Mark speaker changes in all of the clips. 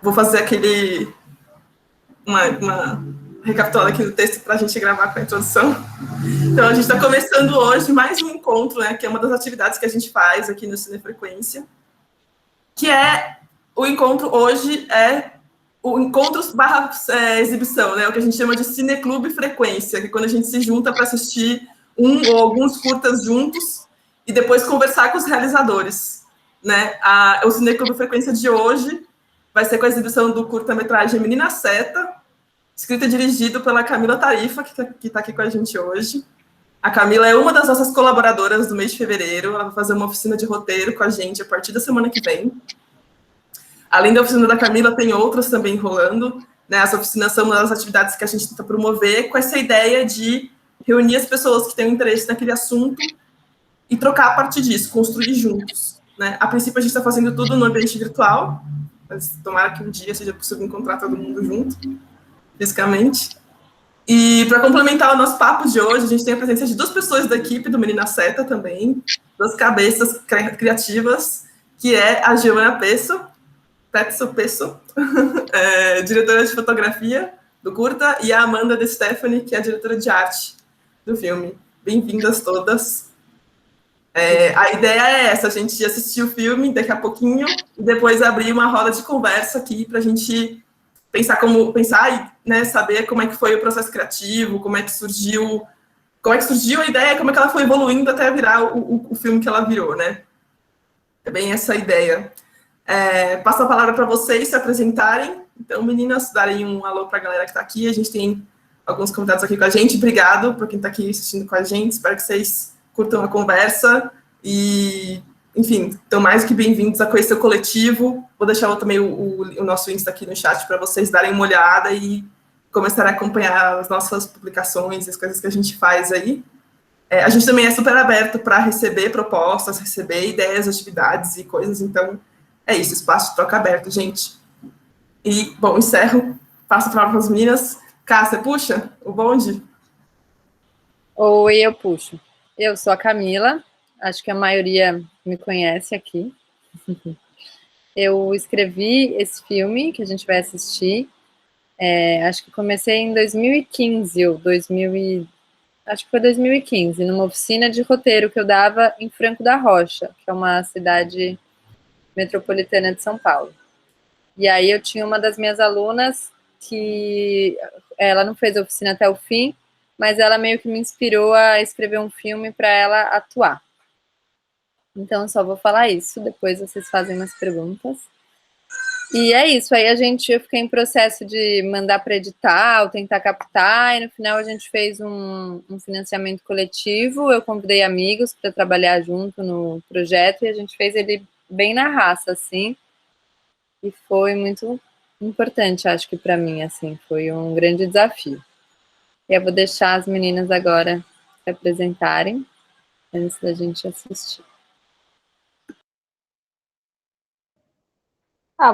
Speaker 1: Vou fazer uma recapitulada aqui do texto para a gente gravar com a introdução. Então, a gente está começando hoje mais um encontro, né, que é uma das atividades que a gente faz aqui no Cinefrequência, que é o encontro hoje é o encontros barra exibição, né, o que a gente chama de Cineclube Frequência, que é quando a gente se junta para assistir um ou alguns curtas juntos e depois conversar com os realizadores. Né? O Cineclube Frequência de hoje vai ser com a exibição do curta-metragem Menina Seta, escrito e dirigido pela Camila Tarifa, que está aqui com a gente hoje. A Camila é uma das nossas colaboradoras do mês de fevereiro. Ela vai fazer uma oficina de roteiro com a gente a partir da semana que vem. Além da oficina da Camila, tem outras também rolando. Né? As oficinas são uma das atividades que a gente tenta promover com essa ideia de reunir as pessoas que têm interesse naquele assunto e trocar a partir disso, construir juntos. Né? A princípio, a gente está fazendo tudo no ambiente virtual, mas tomara que um dia seja possível encontrar todo mundo junto, fisicamente. E para complementar o nosso papo de hoje, a gente tem a presença de duas pessoas da equipe do Menina Seta também, duas cabeças criativas, que é a Giovana Pesso, diretora de fotografia do curta, e a Amanda De Stefani, que é a diretora de arte do filme. Bem-vindas todas. A ideia é essa, a gente assistir o filme daqui a pouquinho e depois abrir uma roda de conversa aqui para a gente pensar e, né, saber como é que foi o processo criativo, como é que surgiu a ideia, como é que ela foi evoluindo até virar o filme que ela virou, né? É bem essa a ideia. Passo a palavra para vocês se apresentarem. Então, meninas, darem um alô para a galera que está aqui. A gente tem alguns convidados aqui com a gente. Obrigado por quem está aqui assistindo com a gente. Espero que vocês curtam a conversa e, enfim, estão mais do que bem-vindos a conhecer o coletivo. Vou deixar também o nosso Insta aqui no chat para vocês darem uma olhada e começar a acompanhar as nossas publicações, as coisas que a gente faz aí. A gente também é super aberto para receber propostas, receber ideias, atividades e coisas, então é isso, espaço de troca aberto, gente. E, bom, encerro, passo a palavra para as meninas. Cássia, puxa o bonde?
Speaker 2: Oi, eu puxo. Eu sou a Camila, acho que a maioria me conhece aqui. Eu escrevi esse filme que a gente vai assistir, acho que comecei em 2015, ou acho que foi 2015, numa oficina de roteiro que eu dava em Franco da Rocha, que é uma cidade metropolitana de São Paulo. E aí eu tinha uma das minhas alunas que ela não fez a oficina até o fim, mas ela meio que me inspirou a escrever um filme para ela atuar. Então, eu só vou falar isso, depois vocês fazem umas perguntas. E é isso, aí eu fiquei em processo de mandar para edital, tentar captar, e no final a gente fez um financiamento coletivo, eu convidei amigos para trabalhar junto no projeto, e a gente fez ele bem na raça, assim, e foi muito importante, acho que para mim, assim, foi um grande desafio. E eu vou deixar as meninas agora se apresentarem, antes da gente assistir.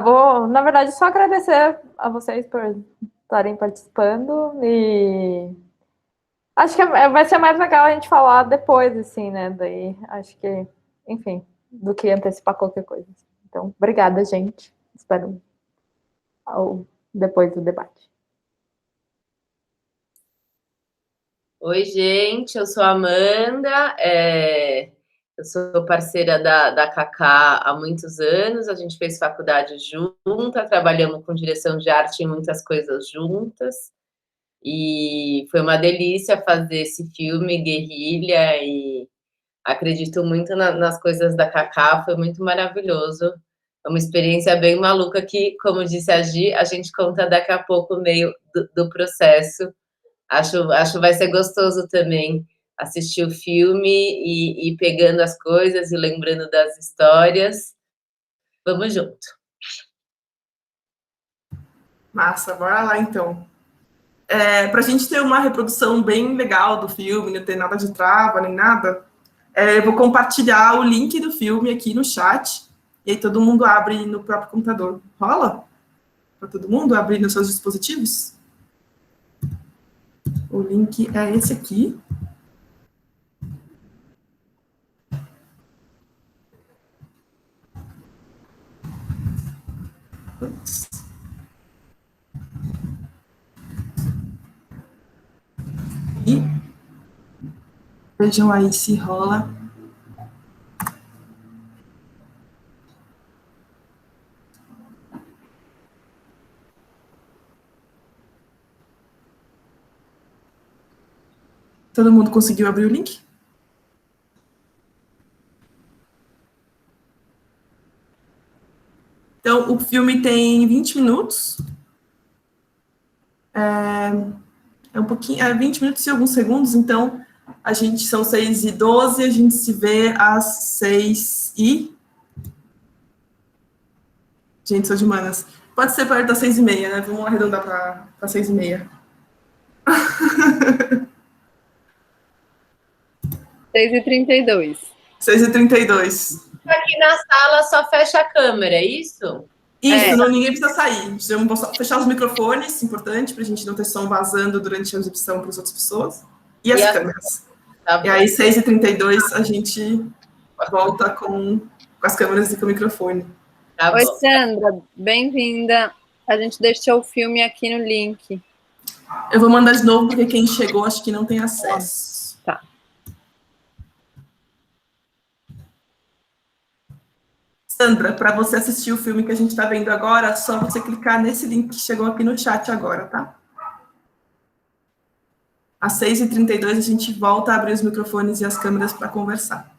Speaker 3: Vou, na verdade, só agradecer a vocês por estarem participando e acho que vai ser mais legal a gente falar depois, assim, né? Daí acho que, enfim, do que antecipar qualquer coisa. Então, obrigada, gente. Espero depois do debate.
Speaker 4: Oi, gente, eu sou a Amanda, eu sou parceira da Cacá há muitos anos, a gente fez faculdade junta, trabalhamos com direção de arte em muitas coisas juntas, e foi uma delícia fazer esse filme, Guerrilha, e acredito muito nas coisas da Cacá, foi muito maravilhoso, é uma experiência bem maluca que, como disse a Gi, a gente conta daqui a pouco o meio do processo. Acho vai ser gostoso também assistir o filme e pegando as coisas e lembrando das histórias. Vamos junto.
Speaker 1: Massa, bora lá então. Para a gente ter uma reprodução bem legal do filme, não ter nada de trava nem nada, eu vou compartilhar o link do filme aqui no chat, e aí todo mundo abre no próprio computador. Rola? Para todo mundo abrir nos seus dispositivos? O link é esse aqui. Vejam aí se rola. Todo mundo conseguiu abrir o link? Então, o filme tem 20 minutos. É um pouquinho, 20 minutos e alguns segundos, então são 6h12, a gente se vê às 6 e... Gente, sou de humanas. Pode ser perto das 6h30, né? Vamos arredondar para 6h30.
Speaker 2: 6h32.
Speaker 1: 6h32.
Speaker 4: Aqui na sala só fecha a câmera, é isso?
Speaker 1: Isso, não, ninguém precisa sair. Vamos fechar os microfones, importante, para a gente não ter som vazando durante a exibição para as outras pessoas. E as câmeras.
Speaker 4: Tá
Speaker 1: e aí, 6h32, a gente volta com as câmeras e com o microfone.
Speaker 4: Tá
Speaker 2: Oi,
Speaker 4: bom.
Speaker 2: Sandra, bem-vinda. A gente deixou o filme aqui no link.
Speaker 1: Eu vou mandar de novo, porque quem chegou acho que não tem acesso.
Speaker 2: Tá.
Speaker 1: Sandra, para você assistir o filme que a gente está vendo agora, é só você clicar nesse link que chegou aqui no chat agora, tá? Às 6h32 a gente volta a abrir os microfones e as câmeras para conversar.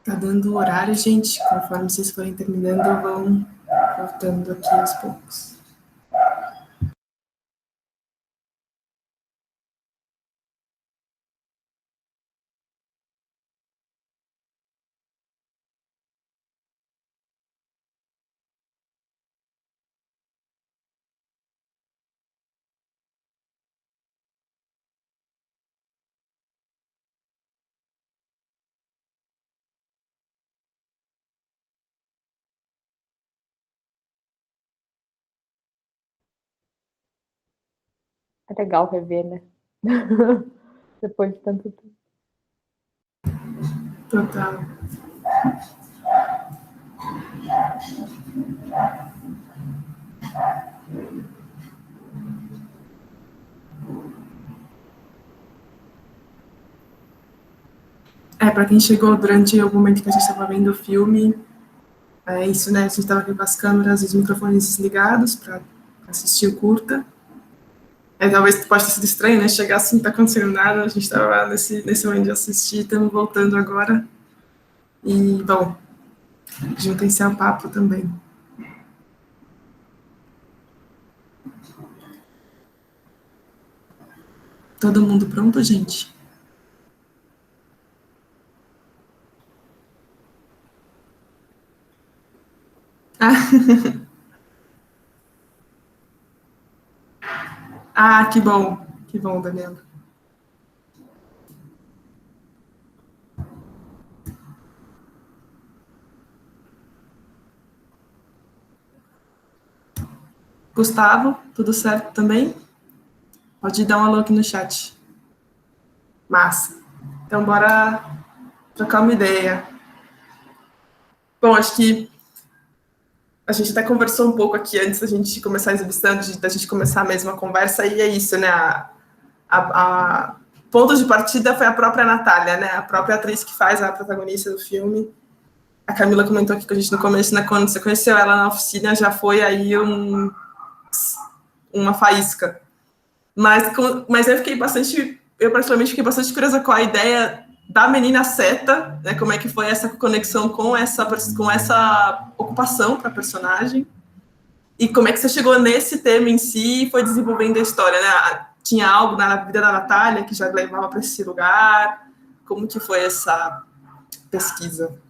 Speaker 1: Tá dando o horário, gente. Conforme vocês forem terminando, vão voltando aqui aos poucos.
Speaker 3: É legal rever, né? Depois de tanto tempo.
Speaker 1: Total. Para quem chegou durante o momento que a gente estava vendo o filme, é isso, né? A gente estava aqui com as câmeras e os microfones desligados para assistir o curta. Talvez pode ter sido estranho, né? Chegar assim, não tá acontecendo nada, a gente estava nesse momento de assistir, estamos voltando agora. E, bom, juntem-se ao papo também. Todo mundo pronto, gente? Que bom. Que bom, Daniela. Gustavo, tudo certo também? Pode dar um alô aqui no chat. Massa. Então, bora trocar uma ideia. Bom, acho que a gente até conversou um pouco aqui antes da gente começar a exibição, da gente começar a mesma conversa, e é isso, né? A ponto de partida foi a própria Natália, né? A própria atriz que faz a protagonista do filme. A Camila comentou aqui com a gente no começo, né? Quando você conheceu ela na oficina, já foi aí uma faísca. Mas eu particularmente fiquei bastante curiosa com a ideia da menina seta, né? Como é que foi essa conexão com essa ocupação para a personagem. E como é que você chegou nesse tema em si e foi desenvolvendo a história, né? Tinha algo na vida da Natália que já levava para esse lugar? Como que foi essa pesquisa?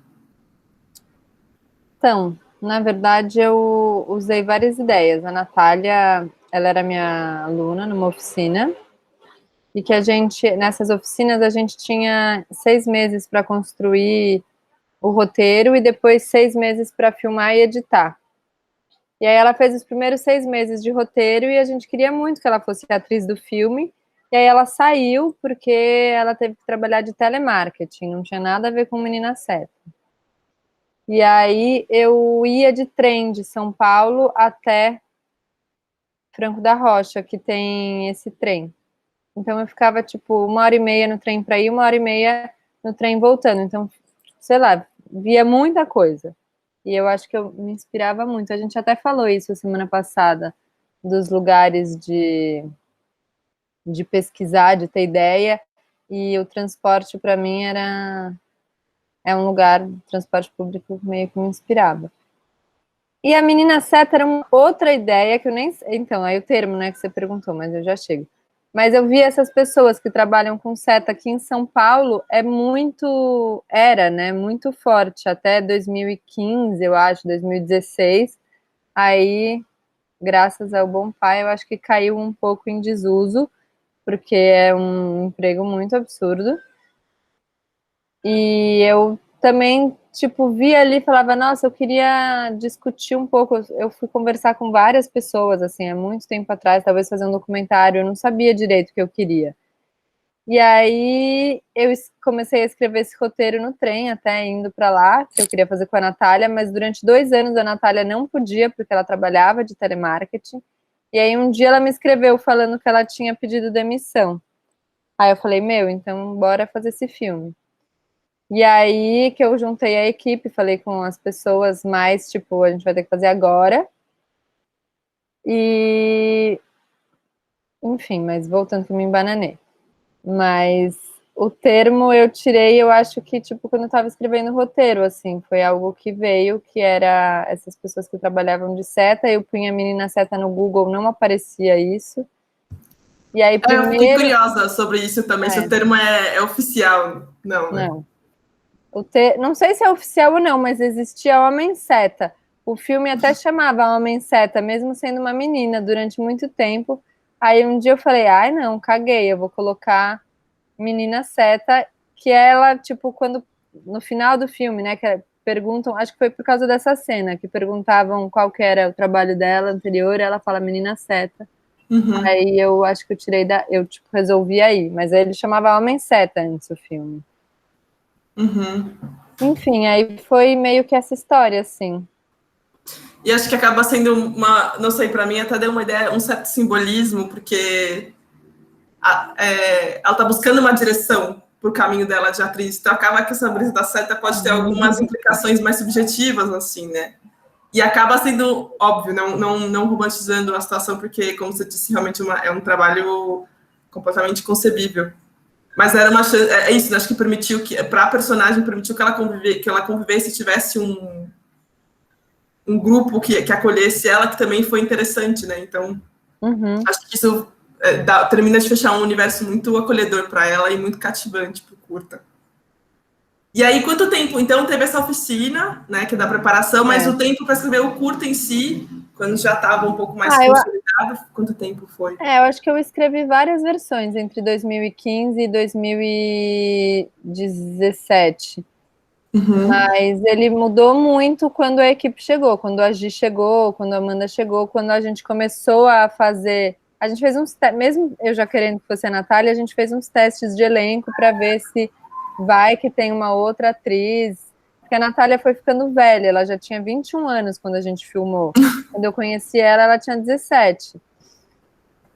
Speaker 2: Então, na verdade, eu usei várias ideias. A Natália, ela era minha aluna numa oficina, e que nessas oficinas, a gente tinha 6 meses para construir o roteiro e depois 6 meses para filmar e editar. E aí ela fez os primeiros 6 meses de roteiro e a gente queria muito que ela fosse a atriz do filme. E aí ela saiu porque ela teve que trabalhar de telemarketing, não tinha nada a ver com Menina Seta. E aí eu ia de trem de São Paulo até Franco da Rocha, que tem esse trem. Então eu ficava tipo 1h30 no trem para ir, 1h30 no trem voltando. Então, sei lá, via muita coisa. E eu acho que eu me inspirava muito. A gente até falou isso semana passada, dos lugares de pesquisar, de ter ideia. E o transporte, para mim, é um lugar, o transporte público meio que me inspirava. E a Menina Seta era uma outra ideia que eu nem sei. Então, aí o termo, né, que você perguntou, mas eu já chego. Mas eu vi essas pessoas que trabalham com seta aqui em São Paulo, era, né, muito forte, até 2015, eu acho, 2016. Aí, graças ao Bom Pai, eu acho que caiu um pouco em desuso, porque é um emprego muito absurdo. E eu também, tipo, via ali e falava, nossa, eu queria discutir um pouco. Eu fui conversar com várias pessoas, assim, há muito tempo atrás, talvez fazer um documentário, eu não sabia direito o que eu queria. E aí eu comecei a escrever esse roteiro no trem, até indo para lá, que eu queria fazer com a Natália, mas durante 2 anos a Natália não podia, porque ela trabalhava de telemarketing. E aí um dia ela me escreveu falando que ela tinha pedido demissão. Aí eu falei, então bora fazer esse filme. E aí que eu juntei a equipe, falei com as pessoas mais, tipo, a gente vai ter que fazer agora. E, enfim, mas voltando que eu me embananei. Mas O termo eu tirei, eu acho que, tipo, quando eu estava escrevendo o roteiro, assim, foi algo que veio, que era essas pessoas que trabalhavam de seta, eu punha menina seta no Google, não aparecia isso. E aí,
Speaker 1: Eu fiquei
Speaker 2: primeiro...
Speaker 1: curiosa sobre isso também, se o termo é oficial. Não, né?
Speaker 2: Não. Não sei se é oficial ou não, mas existia Homem-Seta. O filme até chamava Homem-Seta, mesmo sendo uma menina, durante muito tempo. Aí um dia eu falei, ai não, caguei, eu vou colocar Menina Seta, que ela, tipo, quando no final do filme, né, que perguntam, acho que foi por causa dessa cena, que perguntavam qual que era o trabalho dela anterior, ela fala Menina Seta.
Speaker 1: Uhum.
Speaker 2: Aí eu acho que eu tirei eu tipo, resolvi aí, mas aí ele chamava Homem Seta antes o filme.
Speaker 1: Uhum.
Speaker 2: Enfim, aí foi meio que essa história, assim.
Speaker 1: E acho que acaba sendo não sei, para mim até deu uma ideia, um certo simbolismo, porque ela está buscando uma direção para o caminho dela de atriz. Então acaba que essa brisa da seta pode ter algumas implicações mais subjetivas, assim, né? E acaba sendo óbvio, não romantizando a situação, porque, como você disse, realmente é um trabalho completamente concebível. Mas era uma chance, é isso, né? Acho que permitiu que, para a personagem, permitiu que ela convivesse e tivesse um grupo que acolhesse ela, que também foi interessante, né? Então, acho que isso termina de fechar um universo muito acolhedor para ela e muito cativante para o curta. E aí, quanto tempo? Então, teve essa oficina, né, que é da preparação, mas o tempo para escrever o curta em si, quando já estava um pouco mais consolidado, quanto tempo foi?
Speaker 2: Eu acho que eu escrevi várias versões entre 2015 e 2017. Mas ele mudou muito quando a equipe chegou, quando a Gi chegou, quando a Amanda chegou, quando a gente começou a fazer... A gente fez uns mesmo eu já querendo que fosse a Natália, a gente fez uns testes de elenco para ver se vai que tem uma outra atriz. Porque a Natália foi ficando velha, ela já tinha 21 anos quando a gente filmou. Quando eu conheci ela, ela tinha 17.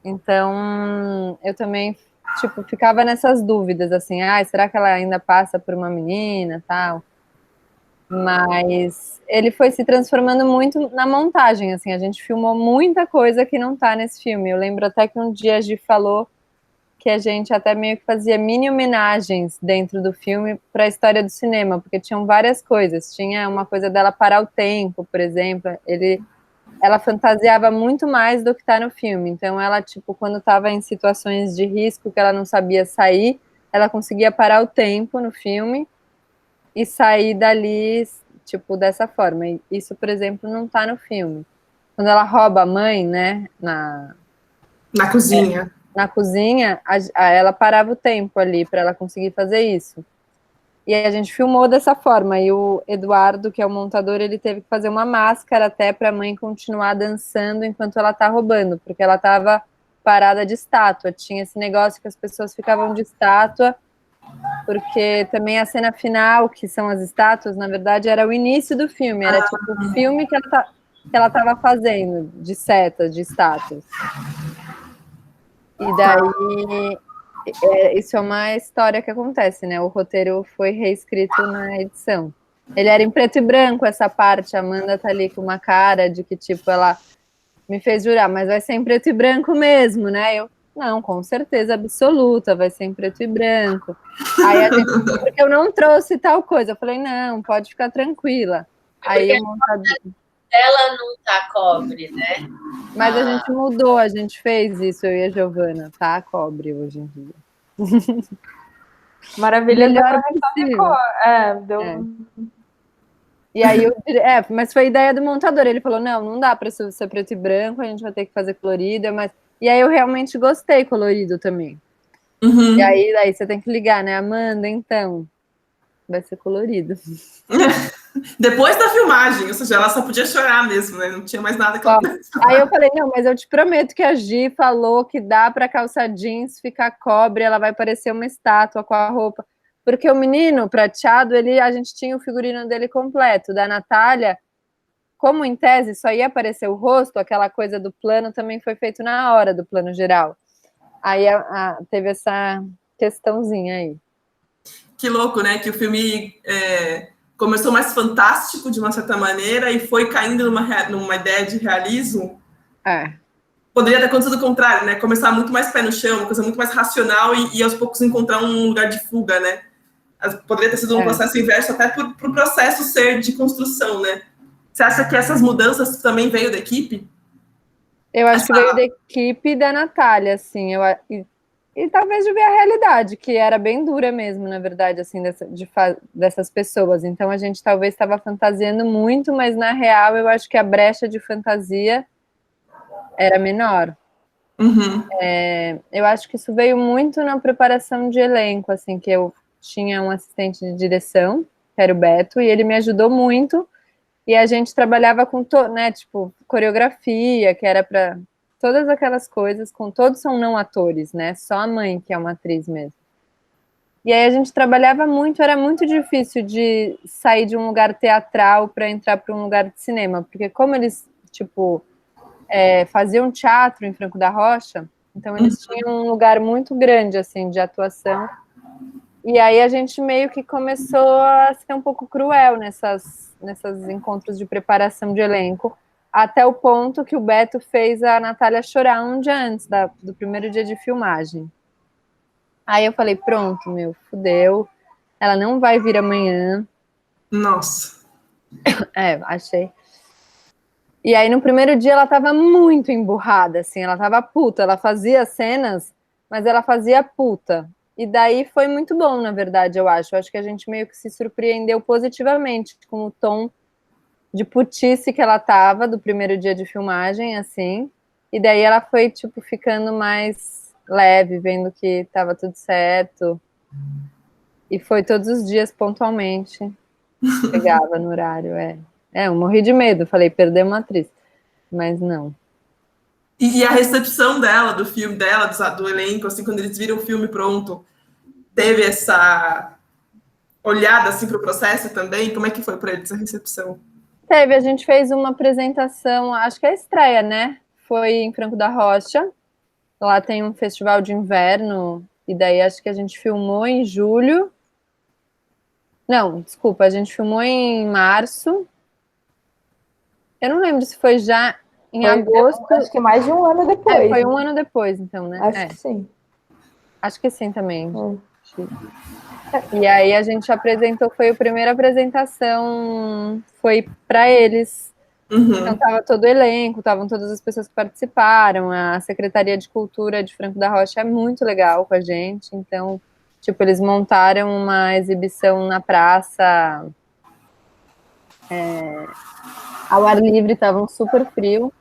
Speaker 2: Então, eu também, tipo, ficava nessas dúvidas, assim, será que ela ainda passa por uma menina, tal? Mas ele foi se transformando muito na montagem, assim, a gente filmou muita coisa que não tá nesse filme. Eu lembro até que um dia a Gi falou que a gente até meio que fazia mini homenagens dentro do filme para a história do cinema, porque tinham várias coisas. Tinha uma coisa dela parar o tempo, por exemplo. Ela fantasiava muito mais do que tá no filme. Então ela, tipo, quando estava em situações de risco que ela não sabia sair, ela conseguia parar o tempo no filme e sair dali, tipo, dessa forma. E isso, por exemplo, não tá no filme. Quando ela rouba a mãe, né, na
Speaker 1: cozinha.
Speaker 2: Na cozinha, ela parava o tempo ali para ela conseguir fazer isso. E aí a gente filmou dessa forma. E o Eduardo, que é o montador, ele teve que fazer uma máscara até para a mãe continuar dançando enquanto ela tá roubando, porque ela estava parada de estátua. Tinha esse negócio que as pessoas ficavam de estátua, porque também a cena final, que são as estátuas, na verdade, era o início do filme. Era tipo o filme que ela estava fazendo, de setas, de estátuas. E daí, isso é uma história que acontece, né? O roteiro foi reescrito na edição. Ele era em preto e branco, essa parte. A Amanda tá ali com uma cara de que, tipo, ela me fez jurar, mas vai ser em preto e branco mesmo, né? Não, com certeza absoluta, vai ser em preto e branco. Aí porque eu não trouxe tal coisa. Eu falei, não, pode ficar tranquila. Aí o montador...
Speaker 4: Ela não tá cobre, né?
Speaker 2: Mas a gente mudou, a gente fez isso, eu e a Giovana, tá cobre hoje em dia.
Speaker 3: Maravilha.
Speaker 2: Melhor possível.
Speaker 3: Deu...
Speaker 2: E aí, mas foi ideia do montador, ele falou, não dá pra ser preto e branco, a gente vai ter que fazer colorida, mas... E aí eu realmente gostei colorido também. E aí daí você tem que ligar, né, Amanda, então, vai ser colorido.
Speaker 1: Depois da filmagem, ou seja, ela só podia chorar mesmo, né? Não tinha mais nada que ela pudesse falar.
Speaker 2: Aí eu falei, não, mas eu te prometo que a Gi falou que dá pra calça jeans ficar cobre, ela vai parecer uma estátua com a roupa. Porque o menino prateado, a gente tinha o figurino dele completo. Da Natália, como em tese só ia aparecer o rosto, aquela coisa do plano também foi feito na hora do plano geral. Aí teve essa questãozinha aí.
Speaker 1: Que louco, né? Que o filme começou mais fantástico, de uma certa maneira, e foi caindo numa ideia de realismo. poderia ter acontecido o contrário, né? Começar muito mais pé no chão, uma coisa muito mais racional e aos poucos encontrar um lugar de fuga, né? Poderia ter sido um processo inverso até para o processo ser de construção, né? Você acha que essas mudanças também veio da equipe?
Speaker 2: Eu acho que veio da equipe da Natália, assim, e talvez de ver a realidade, que era bem dura mesmo, na verdade, assim, dessas pessoas. Então a gente talvez estava fantasiando muito, mas na real eu acho que a brecha de fantasia era menor.
Speaker 1: Uhum.
Speaker 2: Eu acho que isso veio muito na preparação de elenco, assim, que eu tinha um assistente de direção, que era o Beto, e ele me ajudou muito. E a gente trabalhava com, né, tipo, coreografia, que era para todas aquelas coisas, todos são não atores, né? Só a mãe que é uma atriz mesmo. E aí a gente trabalhava muito, era muito difícil de sair de um lugar teatral para entrar para um lugar de cinema, porque como eles, tipo, faziam teatro em Franco da Rocha, então eles tinham um lugar muito grande, assim, de atuação. E aí a gente meio que começou a ser um pouco cruel nesses encontros de preparação de elenco, até o ponto que o Beto fez a Natália chorar um dia antes do primeiro dia de filmagem. Aí eu falei, pronto, fudeu, ela não vai vir amanhã.
Speaker 1: Nossa.
Speaker 2: Achei. E aí no primeiro dia ela tava muito emburrada, assim, ela tava puta, ela fazia cenas, mas ela fazia puta. E daí foi muito bom, na verdade, eu acho. Eu acho que a gente meio que se surpreendeu positivamente com o tom de putice que ela tava do primeiro dia de filmagem, assim. E daí ela foi, tipo, ficando mais leve, vendo que tava tudo certo. E foi todos os dias, pontualmente. Chegava no horário, eu morri de medo. Falei, perdeu uma atriz. Mas não.
Speaker 1: E a recepção dela, do filme dela, do elenco, assim, quando eles viram o filme pronto, teve essa olhada assim para o processo também? Como é que foi para eles a recepção?
Speaker 2: Teve, a gente fez uma apresentação, acho que é a estreia, né? Foi em Franco da Rocha. Lá tem um festival de inverno, e daí acho que a gente filmou em julho. Não, desculpa, a gente filmou em março. Eu não lembro se foi já em agosto.
Speaker 3: Acho que mais de um ano depois.
Speaker 2: Foi um ano depois, então, né?
Speaker 3: Acho que sim.
Speaker 2: Acho que sim também. E aí a gente apresentou, foi a primeira apresentação, foi para eles. Então tava todo o elenco, estavam todas as pessoas que participaram, a Secretaria de Cultura de Franco da Rocha é muito legal com a gente, então, tipo, eles montaram uma exibição na praça, ao ar livre, tava um super frio.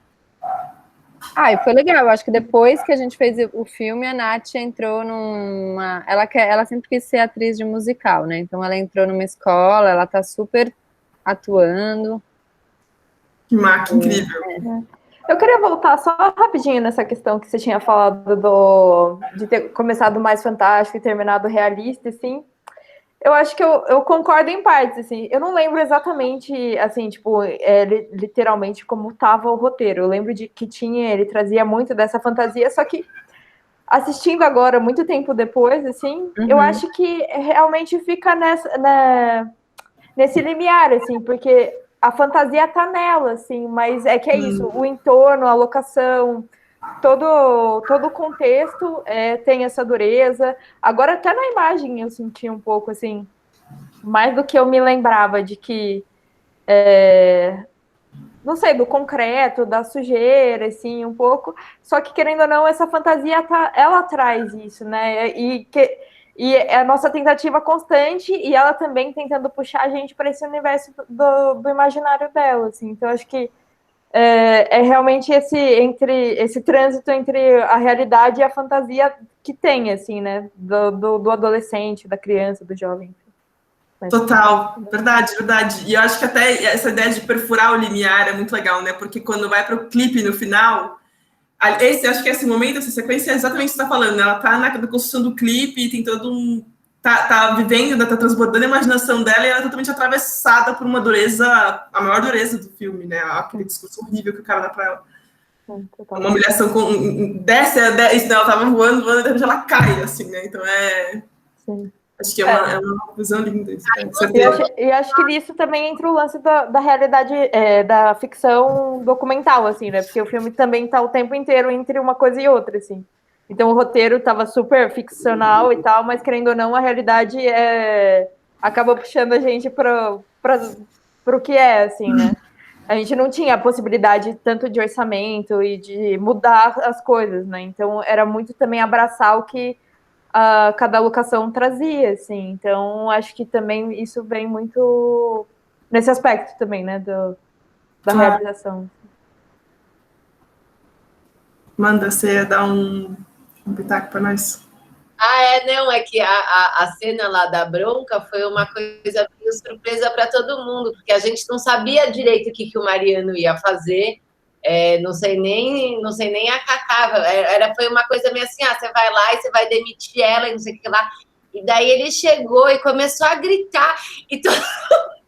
Speaker 2: E foi legal, eu acho que depois que a gente fez o filme, a Nath entrou numa... Ela sempre quis ser atriz de musical, né? Então ela entrou numa escola, ela tá super atuando.
Speaker 1: Que incrível.
Speaker 3: Eu queria voltar só rapidinho nessa questão que você tinha falado de ter começado mais fantástico e terminado realista, assim. Eu acho que eu concordo em partes, assim. Eu não lembro exatamente, assim, tipo, literalmente como estava o roteiro. Eu lembro de que ele trazia muito dessa fantasia, só que assistindo agora, muito tempo depois, assim, eu acho que realmente fica nesse limiar, assim, porque a fantasia tá nela, assim, mas é que é isso, o entorno, a locação, todo o contexto tem essa dureza. Agora, até na imagem eu senti um pouco, assim, mais do que eu me lembrava de que, não sei, do concreto, da sujeira, assim, um pouco. Só que, querendo ou não, essa fantasia, ela traz isso, né? E é a nossa tentativa constante, e ela também tentando puxar a gente para esse universo do imaginário dela, assim. Então, acho que realmente esse trânsito entre a realidade e a fantasia que tem, assim, né? Do adolescente, da criança, do jovem.
Speaker 1: Total, verdade. E eu acho que até essa ideia de perfurar o limiar é muito legal, né? Porque quando vai para o clipe no final, acho que esse momento, essa sequência é exatamente o que você está falando, né? Ela está na construção do clipe e tem todo um... Tá vivendo, tá transbordando a imaginação dela e ela é totalmente atravessada por uma dureza, a maior dureza do filme, né? Aquele discurso horrível que o cara dá para ela. Uma humilhação desce, ela tava voando, e de repente ela cai, assim, né? Então
Speaker 3: Sim.
Speaker 1: Acho que é uma visão linda. Isso,
Speaker 3: E acho que nisso também entra o lance da realidade, da ficção documental, assim, né? Porque o filme também tá o tempo inteiro entre uma coisa e outra, assim. Então o roteiro tava super ficcional e tal, mas querendo ou não, a realidade acaba puxando a gente pro que é, assim, né? A gente não tinha a possibilidade tanto de orçamento e de mudar as coisas, né? Então era muito também abraçar o que cada locação trazia, assim. Então acho que também isso vem muito nesse aspecto também, né? Da realização.
Speaker 1: Manda, você ia dar um pitaco para nós.
Speaker 4: Não, é que a cena lá da bronca foi uma coisa meio surpresa para todo mundo, porque a gente não sabia direito o que o Mariano ia fazer, não sei nem a Cacá, foi uma coisa meio assim, você vai lá e você vai demitir ela e não sei o que lá, e daí ele chegou e começou a gritar, e todo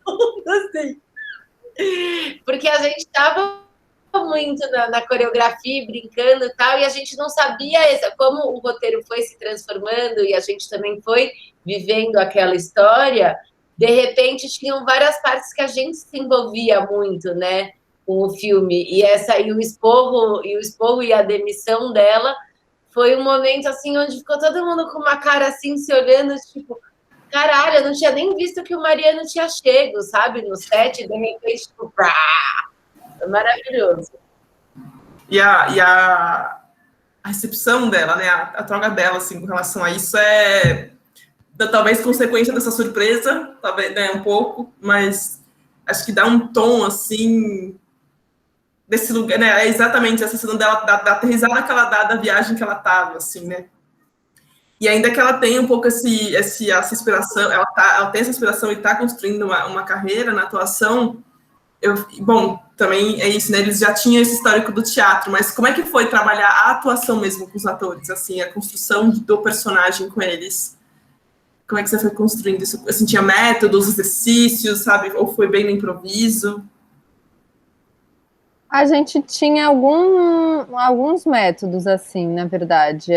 Speaker 4: mundo assim, porque a gente estava muito na coreografia, brincando e tal, e a gente não sabia como o roteiro foi se transformando e a gente também foi vivendo aquela história. De repente tinham várias partes que a gente se envolvia muito, né, com o filme, e o esporro e a demissão dela foi um momento assim onde ficou todo mundo com uma cara assim se olhando, tipo, caralho, eu não tinha nem visto que o Mariano tinha chego, sabe, no set, e de repente, tipo, pá, maravilhoso.
Speaker 1: E a recepção dela, né, a troca dela, assim, com relação a isso talvez consequência dessa surpresa, talvez, né, um pouco, mas acho que dá um tom, assim, desse lugar, né, exatamente essa cena dela, da aterrissada que ela dá da viagem que ela tava, assim, né, e ainda que ela tenha um pouco essa inspiração, ela tem essa inspiração e está construindo uma carreira na atuação. Bom, também é isso, né? Eles já tinham esse histórico do teatro, mas como é que foi trabalhar a atuação mesmo com os atores, assim, a construção do personagem com eles? Como é que você foi construindo isso? Assim, tinha métodos, exercícios, sabe? Ou foi bem no improviso?
Speaker 2: A gente tinha alguns métodos, assim, na verdade.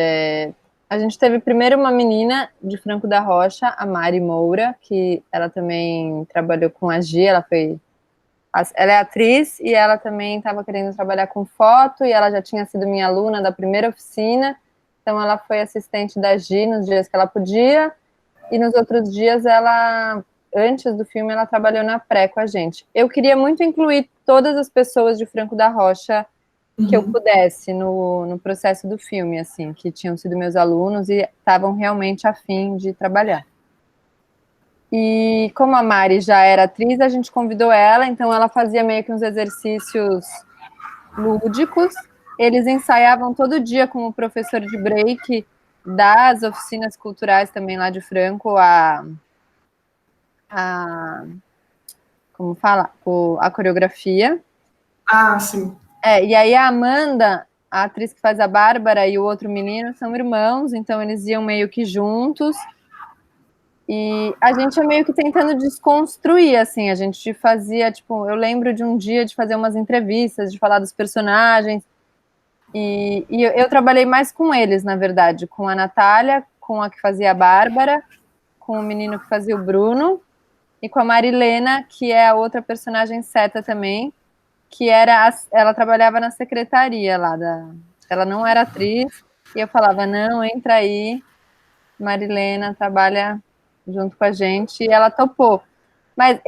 Speaker 2: A gente teve primeiro uma menina de Franco da Rocha, a Mari Moura, que ela também trabalhou com a Gi, ela é atriz e ela também estava querendo trabalhar com foto e ela já tinha sido minha aluna da primeira oficina, então ela foi assistente da Gi nos dias que ela podia e nos outros dias antes do filme, ela trabalhou na pré com a gente. Eu queria muito incluir todas as pessoas de Franco da Rocha que eu pudesse no processo do filme, assim, que tinham sido meus alunos e estavam realmente a fim de trabalhar. E como a Mari já era atriz, a gente convidou ela, então ela fazia meio que uns exercícios lúdicos. Eles ensaiavam todo dia com o professor de break das oficinas culturais também lá de Franco, como fala? A coreografia.
Speaker 1: Ah, sim.
Speaker 2: E aí a Amanda, a atriz que faz a Bárbara, e o outro menino são irmãos, então eles iam meio que juntos. E a gente é meio que tentando desconstruir, assim, a gente fazia, tipo, eu lembro de um dia de fazer umas entrevistas, de falar dos personagens, e eu trabalhei mais com eles, na verdade, com a Natália, com a que fazia a Bárbara, com o menino que fazia o Bruno, e com a Marilena, que é a outra personagem Seta também, que ela trabalhava na secretaria lá, ela não era atriz, e eu falava, não, entra aí, Marilena trabalha junto com a gente, e ela topou. Mas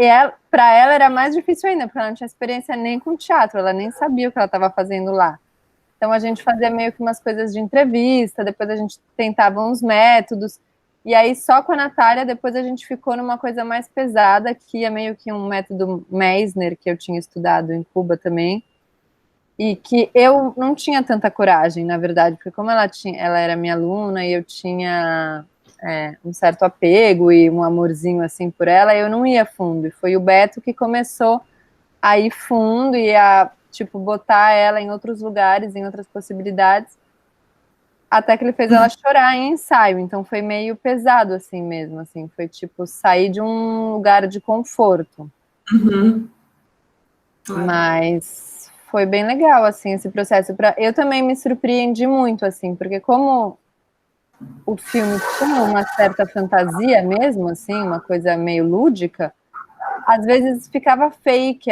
Speaker 2: para ela era mais difícil ainda, porque ela não tinha experiência nem com teatro, ela nem sabia o que ela estava fazendo lá. Então a gente fazia meio que umas coisas de entrevista, depois a gente tentava uns métodos, e aí só com a Natália, depois a gente ficou numa coisa mais pesada, que é meio que um método Meisner, que eu tinha estudado em Cuba também, e que eu não tinha tanta coragem, na verdade, porque como ela era minha aluna e eu tinha um certo apego e um amorzinho assim por ela, eu não ia fundo. E foi o Beto que começou a ir fundo e a, tipo, botar ela em outros lugares, em outras possibilidades, até que ele fez ela chorar em ensaio. Então foi meio pesado assim mesmo, assim, foi tipo sair de um lugar de conforto. Mas foi bem legal, assim, esse processo. Eu também me surpreendi muito, assim, porque como o filme tinha uma certa fantasia mesmo, assim, uma coisa meio lúdica, às vezes ficava fake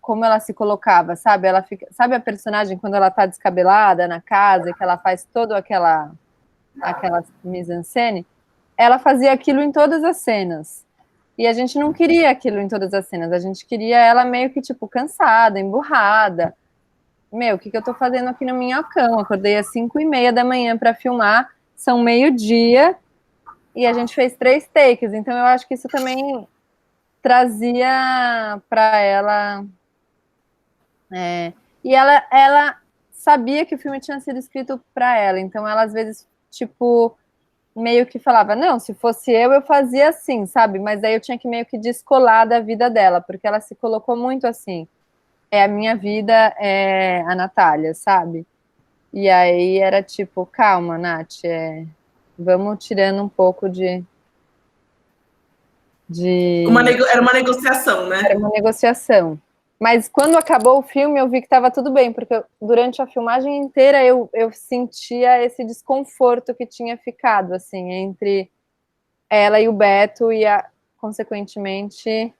Speaker 2: como ela se colocava, sabe? Sabe a personagem quando ela tá descabelada na casa, que ela faz toda aquela mise-en-scène? Ela fazia aquilo em todas as cenas. E a gente não queria aquilo em todas as cenas, a gente queria ela meio que, tipo, cansada, emburrada. Meu, o que eu tô fazendo aqui no Minhocão? Acordei às 5h30 da manhã para filmar, são 12h, e a gente fez 3 takes, então eu acho que isso também trazia para ela... E ela sabia que o filme tinha sido escrito para ela, então ela às vezes, tipo, meio que falava, não, se fosse eu fazia assim, sabe? Mas aí eu tinha que meio que descolar da vida dela, porque ela se colocou muito assim, a minha vida é a Natália, sabe? E aí era tipo, calma, Nath, vamos tirando um pouco de...
Speaker 1: Era uma negociação, né?
Speaker 2: Era uma negociação. Mas quando acabou o filme, eu vi que estava tudo bem, porque durante a filmagem inteira eu sentia esse desconforto que tinha ficado, assim, entre ela e o Beto, e, consequentemente,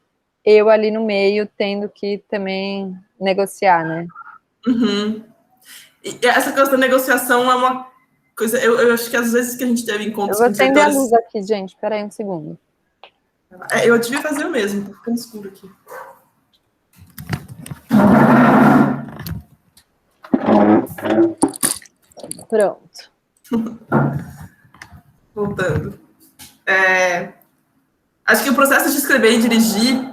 Speaker 2: eu ali no meio, tendo que também negociar, né?
Speaker 1: Uhum. E essa coisa da negociação é uma coisa... Eu acho que às vezes que a gente teve encontros
Speaker 2: Eu vou
Speaker 1: com
Speaker 2: acender a
Speaker 1: diretores...
Speaker 2: luz aqui, gente, peraí um segundo.
Speaker 1: Eu devia fazer o mesmo, tá ficando escuro aqui.
Speaker 2: Pronto.
Speaker 1: Voltando. Acho que o processo de escrever e dirigir,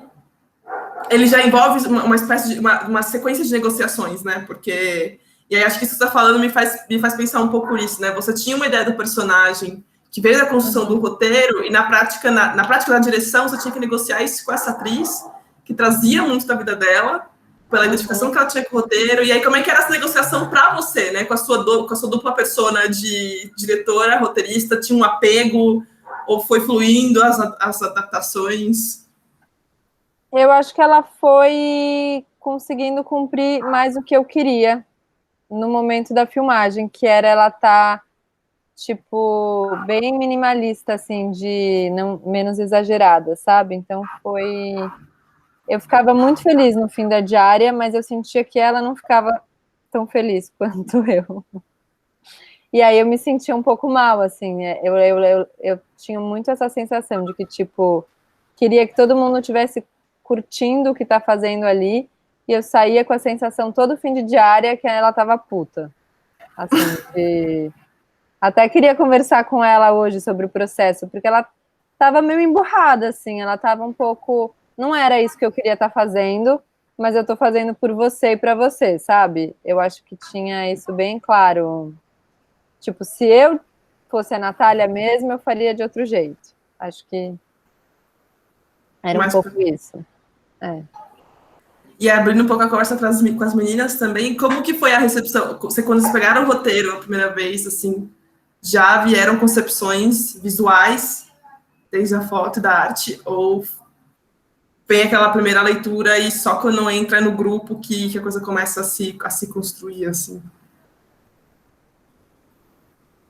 Speaker 1: ele já envolve uma espécie de uma sequência de negociações, né? Porque... E aí acho que isso que você está falando me faz pensar um pouco nisso, né? Você tinha uma ideia do personagem que veio da construção do roteiro, e na prática da direção, você tinha que negociar isso com essa atriz, que trazia muito da vida dela, pela identificação que ela tinha com o roteiro, e aí como é que era essa negociação para você, né? Com a sua dupla persona de diretora, roteirista, tinha um apego, ou foi fluindo as adaptações?
Speaker 2: Eu acho que ela foi conseguindo cumprir mais o que eu queria no momento da filmagem, que era ela estar, tipo, bem minimalista, assim, de menos exagerada, sabe? Então foi... Eu ficava muito feliz no fim da diária, mas eu sentia que ela não ficava tão feliz quanto eu. E aí eu me sentia um pouco mal, assim, né? Eu tinha muito essa sensação de que, tipo, queria que todo mundo tivesse curtindo o que tá fazendo ali, e eu saía com a sensação todo fim de diária que ela tava puta. Assim, até queria conversar com ela hoje sobre o processo, porque ela tava meio emburrada, assim, ela tava um pouco... Não era isso que eu queria estar fazendo, mas eu tô fazendo por você e pra você, sabe? Eu acho que tinha isso bem claro. Tipo, se eu fosse a Natália mesmo, eu faria de outro jeito. Acho que era um pouco isso.
Speaker 1: E abrindo um pouco a conversa com as meninas também, como que foi a recepção? Quando vocês pegaram o roteiro a primeira vez, assim, já vieram concepções visuais, desde a foto e da arte, ou vem aquela primeira leitura e só quando entra no grupo que a coisa começa a se construir, assim?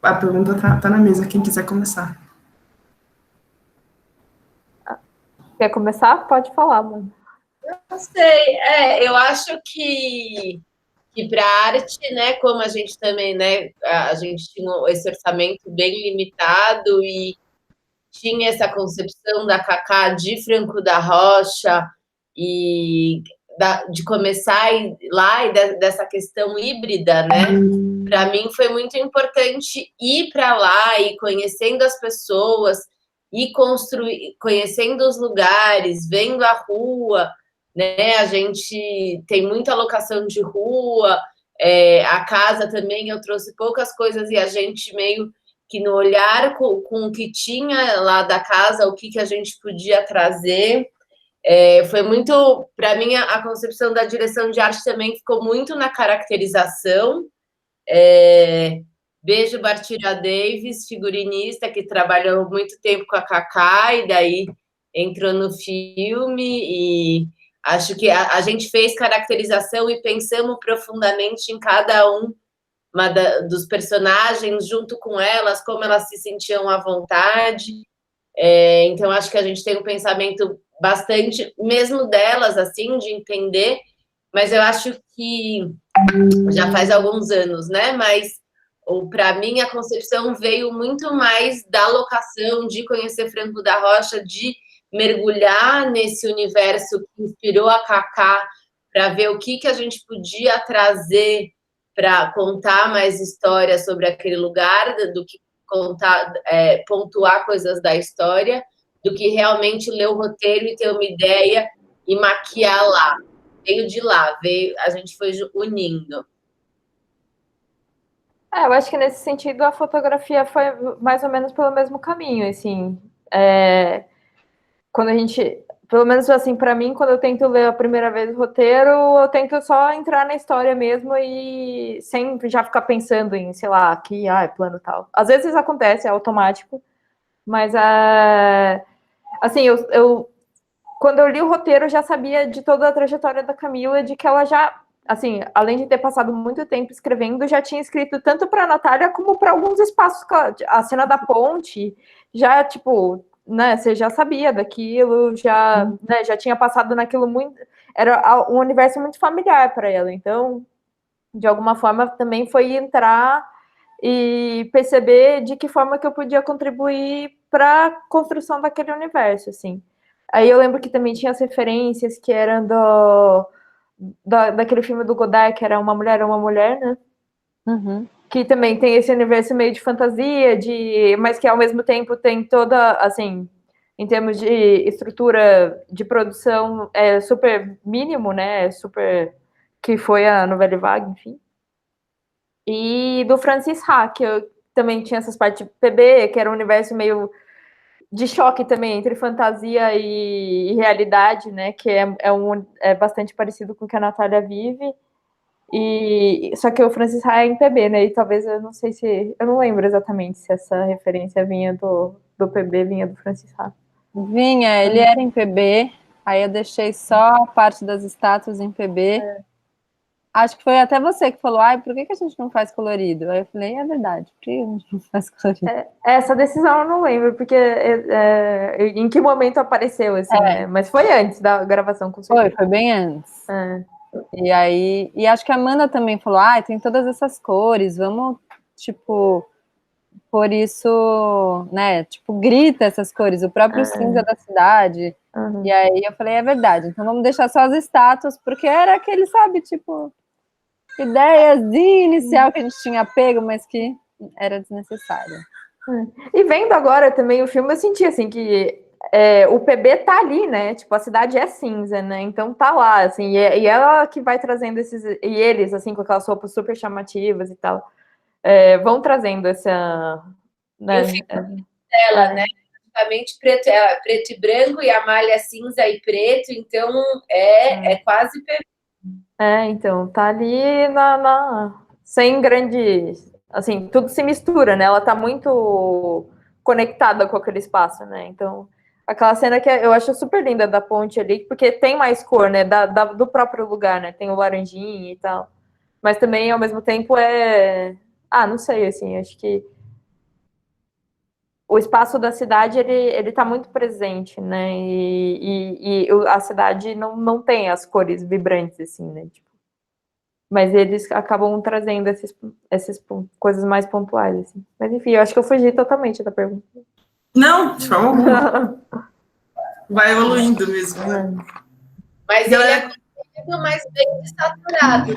Speaker 1: A pergunta tá na mesa, quem quiser começar.
Speaker 3: Quer começar? Pode falar, mano.
Speaker 4: Não sei, eu acho que para arte, né, como a gente também, né, a gente tinha esse orçamento bem limitado e tinha essa concepção da Cacá de Franco da Rocha e de começar lá e dessa questão híbrida, né? Para mim foi muito importante ir para lá e conhecendo as pessoas e conhecendo os lugares, vendo a rua, né? A gente tem muita locação de rua, a casa também eu trouxe poucas coisas e a gente meio que no olhar com o que tinha lá da casa, o que a gente podia trazer. Foi muito, para mim, a concepção da direção de arte também ficou muito na caracterização. Beijo, Bartira Davis, figurinista, que trabalhou muito tempo com a Cacá e daí entrou no filme, e acho que a gente fez caracterização e pensamos profundamente em cada um dos personagens junto com elas, como elas se sentiam à vontade. Então, acho que a gente tem um pensamento bastante, mesmo delas, assim, de entender, mas eu acho que já faz alguns anos, né? Mas para mim a concepção veio muito mais da locação, de conhecer Franco da Rocha, de mergulhar nesse universo que inspirou a Cacá, para ver o que a gente podia trazer para contar mais histórias sobre aquele lugar, do que contar, pontuar coisas da história, do que realmente ler o roteiro e ter uma ideia e maquiar lá. Veio de lá, a gente foi unindo.
Speaker 3: Eu acho que nesse sentido a fotografia foi mais ou menos pelo mesmo caminho, assim. Quando a gente, pelo menos assim, para mim, quando eu tento ler a primeira vez o roteiro, eu tento só entrar na história mesmo e sem já ficar pensando em, sei lá, aqui, plano tal. Às vezes acontece, é automático, mas assim, quando eu li o roteiro, eu já sabia de toda a trajetória da Camila, de que ela já, assim, além de ter passado muito tempo escrevendo, já tinha escrito tanto para a Natália como para alguns espaços, a cena da ponte, já, tipo, né, você já sabia daquilo, já, né, já tinha passado naquilo muito, era um universo muito familiar para ela, então, de alguma forma, também foi entrar e perceber de que forma que eu podia contribuir para a construção daquele universo, assim. Aí eu lembro que também tinha as referências que eram daquele filme do Godard, que era Uma Mulher é uma Mulher, né?
Speaker 2: Uhum.
Speaker 3: Que também tem esse universo meio de fantasia, mas que ao mesmo tempo tem toda, assim, em termos de estrutura de produção, é super mínimo, né? Super, que foi a Nouvelle Vague, enfim. E do Francis Ha, que eu também tinha essas partes de PB, que era um universo meio de choque também entre fantasia e realidade, né? Que é bastante parecido com o que a Natália vive. Só que o Francis Ha é em PB, né? E talvez eu não sei se. Eu não lembro exatamente se essa referência vinha do PB, vinha do Francis Ha.
Speaker 2: Vinha, ele era em PB, aí eu deixei só a parte das estátuas em PB. Acho que foi até você que falou, por que a gente não faz colorido? Aí eu falei, é verdade, por que a gente não faz colorido?
Speaker 3: Essa decisão eu não lembro, porque em que momento apareceu, assim, né? Mas foi antes da gravação, com certeza.
Speaker 2: Foi bem antes. E aí, acho que a Amanda também falou, tem todas essas cores, vamos, tipo, por isso, né, tipo, grita essas cores, o próprio cinza da cidade. E aí eu falei, é verdade, então vamos deixar só as estátuas, porque era aquele, sabe, tipo, ideiazinha inicial que a gente tinha pego, mas que era desnecessária.
Speaker 3: E vendo agora também o filme, eu senti, assim, que o PB tá ali, né? Tipo, a cidade é cinza, né? Então tá lá, assim, e ela que vai trazendo e eles, assim, com aquelas roupas super chamativas e tal, vão trazendo essa... Né?
Speaker 4: E o filme dela, né? Praticamente preto e branco, e a malha cinza e preto, então é quase PB.
Speaker 3: Então, tá ali sem grande... Assim, tudo se mistura, né? Ela tá muito conectada com aquele espaço, né? Então, aquela cena que eu acho super linda da ponte ali, porque tem mais cor, né? Do próprio lugar, né? Tem o laranjinha e tal. Mas também, ao mesmo tempo, não sei, assim, acho que o espaço da cidade, ele tá muito presente, né? E a cidade não tem as cores vibrantes, assim, né? Tipo, mas eles acabam trazendo essas coisas mais pontuais, assim. Mas enfim, eu acho que eu fugi totalmente da pergunta.
Speaker 1: Não, de forma alguma. Vai evoluindo mesmo. Né?
Speaker 4: Mas ele é mais bem desaturado.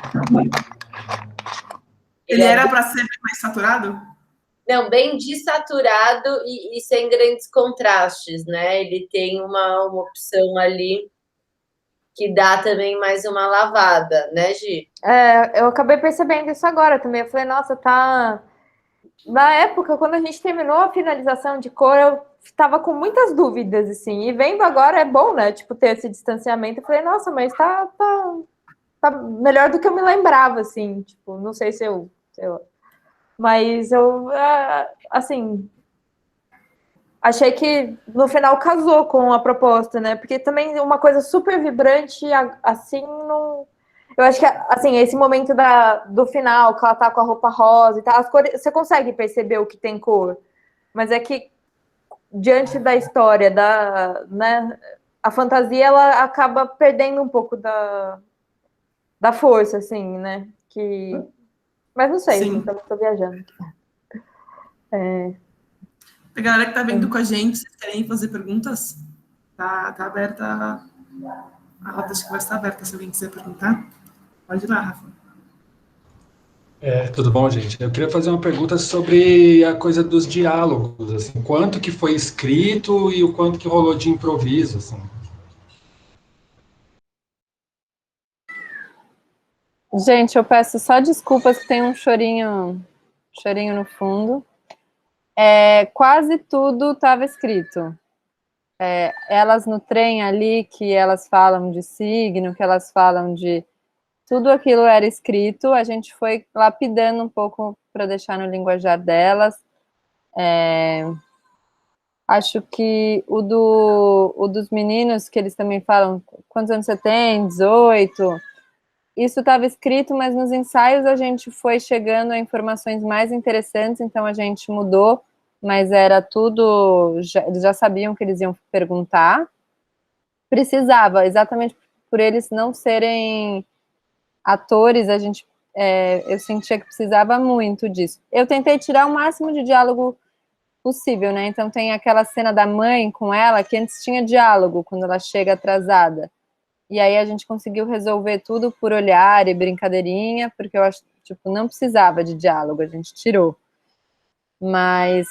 Speaker 1: Ele era para ser mais saturado?
Speaker 4: Não, bem desaturado e sem grandes contrastes, né? Ele tem uma opção ali que dá também mais uma lavada, né, Gi?
Speaker 3: Eu acabei percebendo isso agora também. Eu falei, nossa, tá... Na época, quando a gente terminou a finalização de cor, eu estava com muitas dúvidas, assim. E vendo agora é bom, né? Tipo, ter esse distanciamento. Eu falei, nossa, mas tá melhor do que eu me lembrava, assim. Tipo, não sei se eu... Mas eu, assim... Achei que no final casou com a proposta, né? Porque também uma coisa super vibrante, assim, não... Eu acho que, assim, esse momento do final, que ela tá com a roupa rosa e tal, as cores, você consegue perceber o que tem cor, mas é que, diante da história, né, a fantasia, ela acaba perdendo um pouco da força, assim, né, mas não sei, assim,
Speaker 1: Sim.
Speaker 3: também tô viajando.
Speaker 1: A galera que tá vendo com a gente, vocês querem fazer perguntas? Tá aberta, a roda de conversa está aberta, se alguém quiser perguntar. Pode ir lá, Rafa.
Speaker 5: Tudo bom, gente? Eu queria fazer uma pergunta sobre a coisa dos diálogos, assim, quanto que foi escrito e o quanto que rolou de improviso, assim.
Speaker 2: Gente, eu peço só desculpas que tem um chorinho no fundo. Quase tudo estava escrito. Elas no trem ali, que elas falam de signo, que elas falam de... Tudo aquilo era escrito, a gente foi lapidando um pouco para deixar no linguajar delas. Acho que o dos meninos, que eles também falam, quantos anos você tem? 18. Isso estava escrito, mas nos ensaios a gente foi chegando a informações mais interessantes, então a gente mudou, mas era tudo, eles já sabiam que eles iam perguntar. Precisava, exatamente por eles não serem atores, eu sentia que precisava muito disso. Eu tentei tirar o máximo de diálogo possível, né? Então tem aquela cena da mãe com ela, que antes tinha diálogo, quando ela chega atrasada. E aí a gente conseguiu resolver tudo por olhar e brincadeirinha, porque eu acho, tipo, não precisava de diálogo, a gente tirou. Mas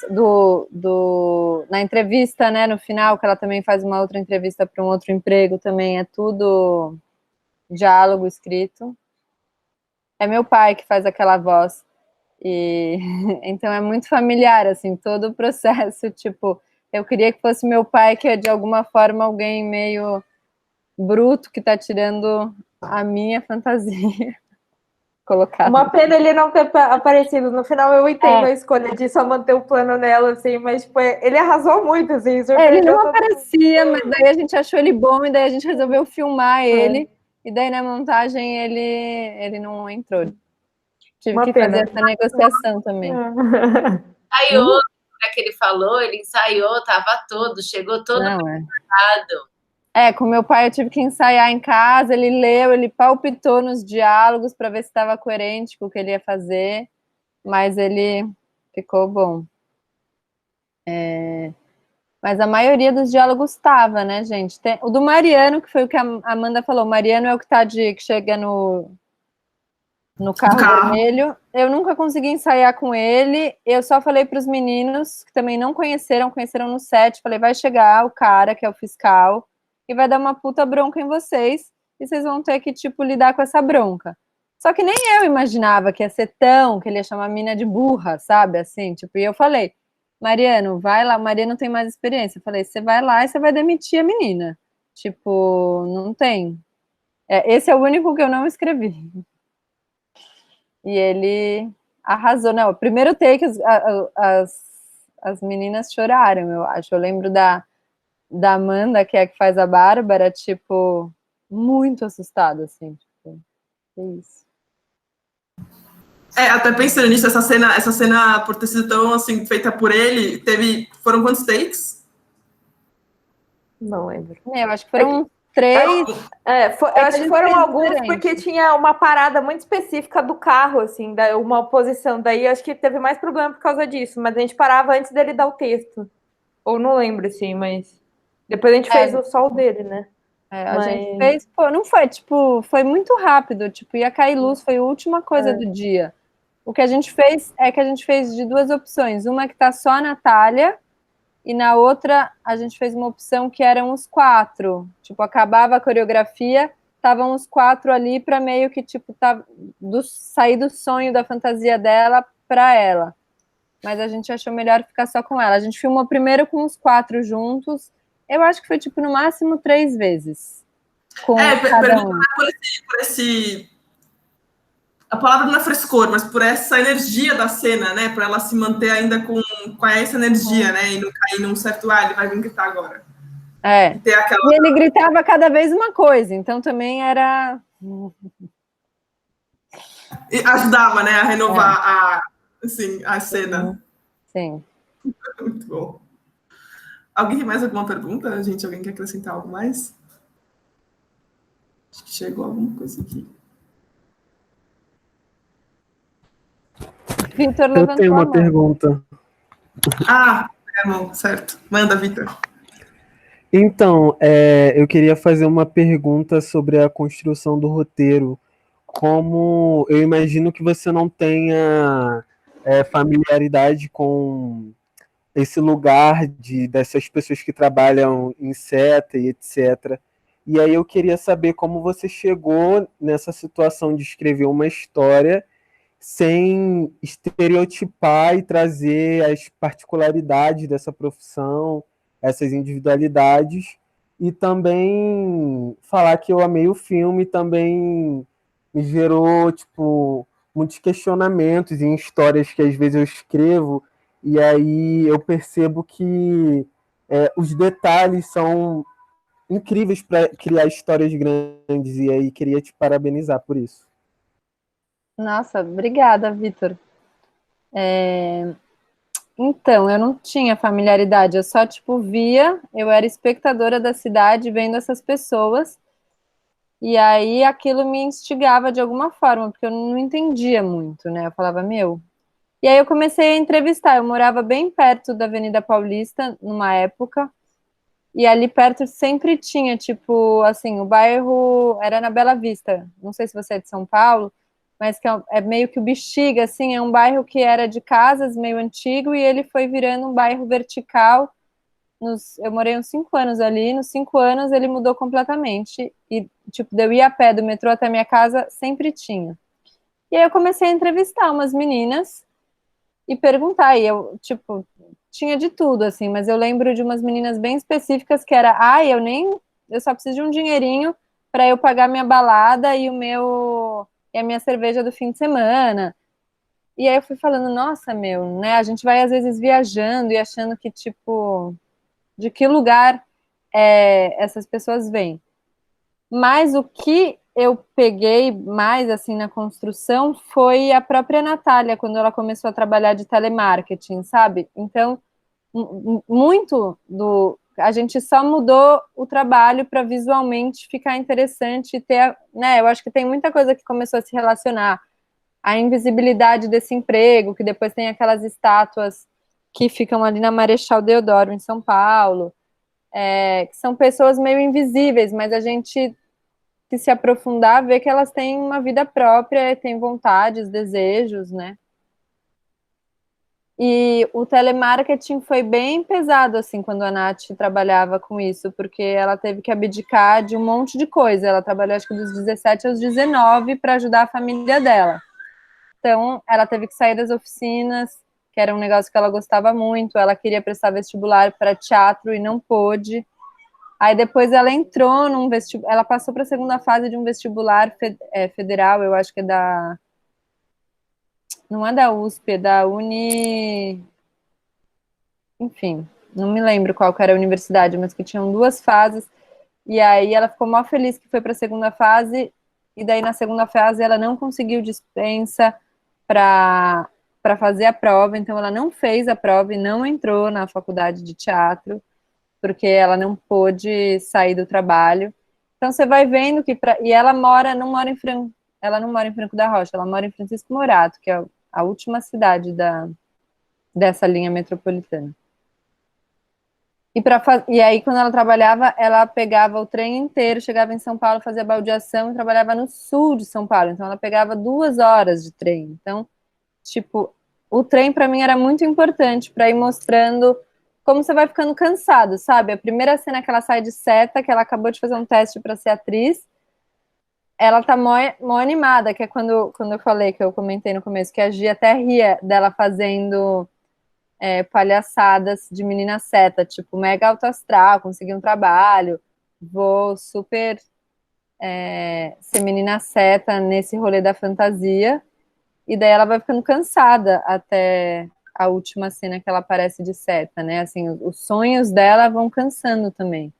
Speaker 2: na entrevista, né, no final, que ela também faz uma outra entrevista para um outro emprego, também é tudo diálogo escrito. É meu pai que faz aquela voz. E então é muito familiar, assim, todo o processo, tipo, eu queria que fosse meu pai, que é de alguma forma alguém meio bruto que tá tirando a minha fantasia. Colocado.
Speaker 3: Uma pena ele não ter aparecido. No final eu entendo a escolha de só manter o plano nela, assim, mas tipo, ele arrasou muito, assim.
Speaker 2: Ele não aparecia, mas daí a gente achou ele bom e daí a gente resolveu filmar ele. E daí na montagem ele não entrou. Tive que fazer essa negociação também.
Speaker 4: Ensaiou, que ele falou, ele ensaiou, tava todo, chegou todo preparado.
Speaker 2: Com meu pai eu tive que ensaiar em casa, ele leu, ele palpitou nos diálogos para ver se estava coerente com o que ele ia fazer, mas ele ficou bom. Mas a maioria dos diálogos estava, né, gente? O do Mariano, que foi o que a Amanda falou, o Mariano é o que chega no carro vermelho. Eu nunca consegui ensaiar com ele, eu só falei para os meninos, que também não conheceram no set, falei, vai chegar o cara, que é o fiscal, e vai dar uma puta bronca em vocês, e vocês vão ter que, tipo, lidar com essa bronca. Só que nem eu imaginava que ia ser que ele ia chamar a mina de burra, sabe, assim, tipo, e eu falei, Mariano, vai lá, o Mariano tem mais experiência, eu falei, você vai lá e você vai demitir a menina, tipo, não tem. Esse é o único que eu não escrevi. E ele arrasou, não, o primeiro take as meninas choraram, eu acho, eu lembro da Amanda, que é a que faz a Bárbara, tipo, muito assustada, assim, tipo, que isso.
Speaker 1: Até pensando nisso, essa cena, por ter sido tão, assim, feita por ele, foram quantos takes?
Speaker 3: Não lembro.
Speaker 2: Eu acho que foram 3.
Speaker 3: Eu acho que foram alguns, porque tinha uma parada muito específica do carro, assim, uma posição. Daí acho que teve mais problema por causa disso, mas a gente parava antes dele dar o texto. Ou não lembro, assim, mas depois a gente fez só o dele, né?
Speaker 2: A gente fez, não foi, tipo, foi muito rápido, tipo, ia cair luz, foi a última coisa do dia. O que a gente fez que a gente fez de 2 opções, uma que tá só a Natália, e na outra a gente fez uma opção que eram os 4, tipo, acabava a coreografia, estavam os 4 ali para meio que, tipo, sair do sonho da fantasia dela para ela. Mas a gente achou melhor ficar só com ela. A gente filmou primeiro com os 4 juntos, eu acho que foi, tipo, no máximo 3 vezes. Com cada um.
Speaker 1: Por esse... A palavra não é frescor, mas por essa energia da cena, né? Para ela se manter ainda com essa energia, né? E não cair num certo, ele vai vir gritar agora.
Speaker 2: E ele gritava cada vez uma coisa, então também era...
Speaker 1: E ajudava, né, a renovar assim, a cena.
Speaker 2: Sim.
Speaker 1: Muito bom. Alguém tem mais alguma pergunta, gente? Alguém quer acrescentar algo mais? Acho que chegou alguma coisa aqui.
Speaker 2: Vitor
Speaker 6: Eu tenho
Speaker 2: levantou a
Speaker 6: uma
Speaker 2: mão.
Speaker 6: pergunta.
Speaker 1: Bom, certo. Manda, Vitor.
Speaker 6: Então, eu queria fazer uma pergunta sobre a construção do roteiro. Como eu imagino que você não tenha familiaridade com esse lugar dessas pessoas que trabalham em seta e etc. E aí eu queria saber como você chegou nessa situação de escrever uma história sem estereotipar e trazer as particularidades dessa profissão, essas individualidades, e também falar que eu amei o filme também me gerou, tipo, muitos questionamentos em histórias que às vezes eu escrevo, e aí eu percebo que os detalhes são incríveis para criar histórias grandes, e aí queria te parabenizar por isso.
Speaker 2: Nossa, obrigada, Vitor. Então, eu não tinha familiaridade, eu só, tipo, via, eu era espectadora da cidade, vendo essas pessoas, e aí aquilo me instigava de alguma forma, porque eu não entendia muito, né? Eu falava, meu. E aí eu comecei a entrevistar, eu morava bem perto da Avenida Paulista, numa época, e ali perto sempre tinha, tipo, assim, o bairro era na Bela Vista, não sei se você é de São Paulo, mas que é meio que o Bexiga, assim, é um bairro que era de casas, meio antigo, e ele foi virando um bairro vertical. Eu morei uns 5 anos ali, nos 5 anos ele mudou completamente, e, tipo, de eu ir a pé do metrô até minha casa, sempre tinha. E aí eu comecei a entrevistar umas meninas, e perguntar, e eu, tipo, tinha de tudo, assim, mas eu lembro de umas meninas bem específicas que era, eu só preciso de um dinheirinho para eu pagar minha balada e a minha cerveja do fim de semana. E aí eu fui falando, nossa, meu, né, a gente vai às vezes viajando e achando que, tipo, de que lugar essas pessoas vêm. Mas o que eu peguei mais assim na construção foi a própria Natália, quando ela começou a trabalhar de telemarketing, sabe? Então, muito do. A gente só mudou o trabalho para visualmente ficar interessante e ter, né? Eu acho que tem muita coisa que começou a se relacionar. A invisibilidade desse emprego, que depois tem aquelas estátuas que ficam ali na Marechal Deodoro, em São Paulo, que são pessoas meio invisíveis, mas a gente que se aprofundar, ver que elas têm uma vida própria, têm vontades, desejos, né? E o telemarketing foi bem pesado, assim, quando a Nath trabalhava com isso, porque ela teve que abdicar de um monte de coisa. Ela trabalhou, acho que dos 17 aos 19 para ajudar a família dela. Então, ela teve que sair das oficinas, que era um negócio que ela gostava muito. Ela queria prestar vestibular para teatro e não pôde. Aí depois ela entrou num vestibular, ela passou para a segunda fase de um vestibular federal, eu acho que não é da USP, é da enfim, não me lembro qual que era a universidade, mas que tinham 2 fases, e aí ela ficou mó feliz que foi para a segunda fase, e daí na segunda fase ela não conseguiu dispensa para fazer a prova, então ela não fez a prova e não entrou na faculdade de teatro, porque ela não pôde sair do trabalho. Então você vai vendo que e ela ela não mora em Franco da Rocha, ela mora em Francisco Morato, que é a última cidade dessa linha metropolitana. E aí, quando ela trabalhava, ela pegava o trem inteiro, chegava em São Paulo, fazia baldeação e trabalhava no sul de São Paulo. Então, ela pegava 2 horas de trem. Então, tipo, o trem para mim era muito importante para ir mostrando como você vai ficando cansado, sabe? A primeira cena que ela sai de seta, que ela acabou de fazer um teste para ser atriz, ela tá mó animada, que é quando eu falei, que eu comentei no começo, que a Gia até ria dela fazendo palhaçadas de menina seta, tipo, mega alto astral, consegui um trabalho, vou super ser menina seta nesse rolê da fantasia, e daí ela vai ficando cansada até a última cena que ela aparece de seta, né? Assim, os sonhos dela vão cansando também.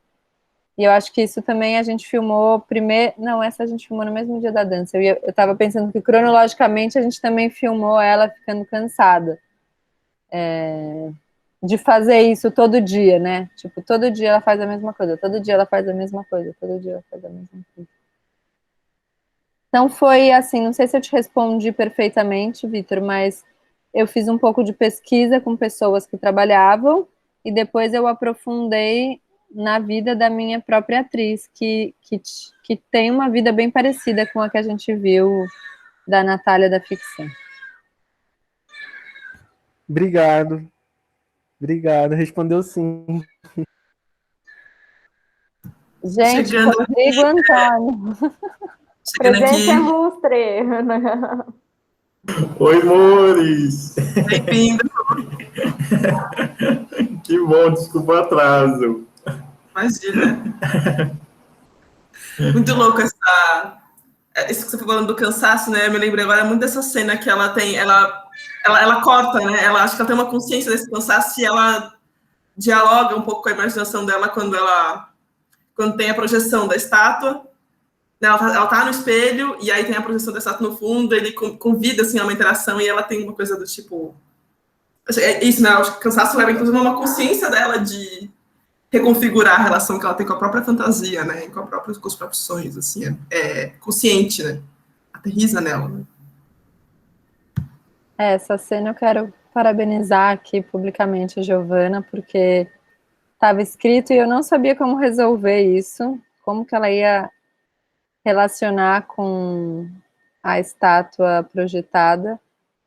Speaker 2: E eu acho que isso também a gente filmou primeiro... Não, essa a gente filmou no mesmo dia da dança. Eu tava pensando que cronologicamente a gente também filmou ela ficando cansada. De fazer isso todo dia, né? Tipo, todo dia ela faz a mesma coisa, todo dia ela faz a mesma coisa, todo dia ela faz a mesma coisa. Então foi assim, não sei se eu te respondi perfeitamente, Vitor, mas eu fiz um pouco de pesquisa com pessoas que trabalhavam e depois eu aprofundei na vida da minha própria atriz, que tem uma vida bem parecida com a que a gente viu da Natália da ficção.
Speaker 6: Obrigado. Respondeu sim.
Speaker 2: Gente,
Speaker 1: Chegando
Speaker 2: Rodrigo Antônio.
Speaker 1: Chegando
Speaker 3: Presente
Speaker 1: aqui,
Speaker 3: ilustre.
Speaker 7: Oi, Mores!
Speaker 1: bem-vindo.
Speaker 7: Que bom, desculpa o atraso.
Speaker 1: Imagina. Muito louco isso que você foi falando do cansaço, né? Eu me lembrei agora muito dessa cena que ela tem, ela corta, né? Ela acho que ela tem uma consciência desse cansaço e ela dialoga um pouco com a imaginação dela quando tem a projeção da estátua. Ela tá no espelho e aí tem a projeção da estátua no fundo, ele convida assim a uma interação e ela tem uma coisa do tipo, é isso, né? Acho que o cansaço leva inclusive uma consciência dela de reconfigurar a relação que ela tem com a própria fantasia, né? Com os próprios sonhos, assim, é consciente, né? Aterriza nela, né?
Speaker 2: Essa cena eu quero parabenizar aqui publicamente a Giovana, porque estava escrito e eu não sabia como resolver isso, como que ela ia relacionar com a estátua projetada.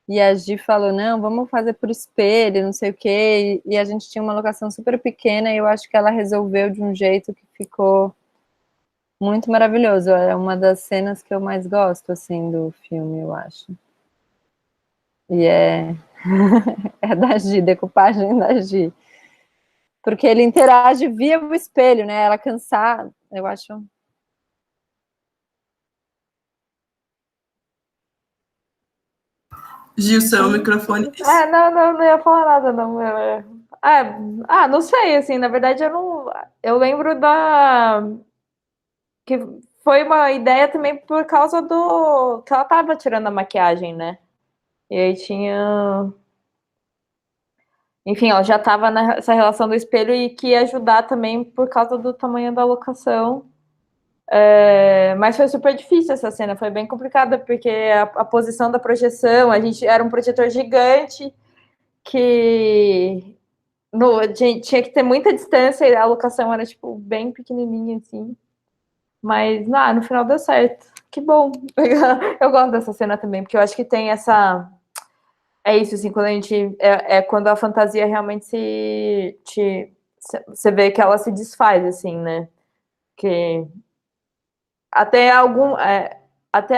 Speaker 2: E a Gi falou, não, vamos fazer por espelho, não sei o quê, e a gente tinha uma locação super pequena, e eu acho que ela resolveu de um jeito que ficou muito maravilhoso. É uma das cenas que eu mais gosto, assim, do filme, eu acho. E é da Gi, decupagem da Gi. Porque ele interage via o espelho, né? Ela cansar, eu acho...
Speaker 1: Gil, seu microfone.
Speaker 3: Não ia falar nada, não. Não sei, assim, na verdade eu lembro que foi uma ideia também por causa que ela tava tirando a maquiagem, né? E aí tinha... Enfim, ela já estava nessa relação do espelho e que ia ajudar também por causa do tamanho da locação. Mas foi super difícil essa cena, foi bem complicada, porque a posição da projeção, a gente era um projetor gigante que tinha que ter muita distância e a locação era, tipo, bem pequenininha, assim. Mas, no final deu certo. Que bom. Eu gosto dessa cena também, porque eu acho que tem essa... É isso, assim, quando a gente... quando a fantasia realmente você vê que ela se desfaz, assim, né? Que até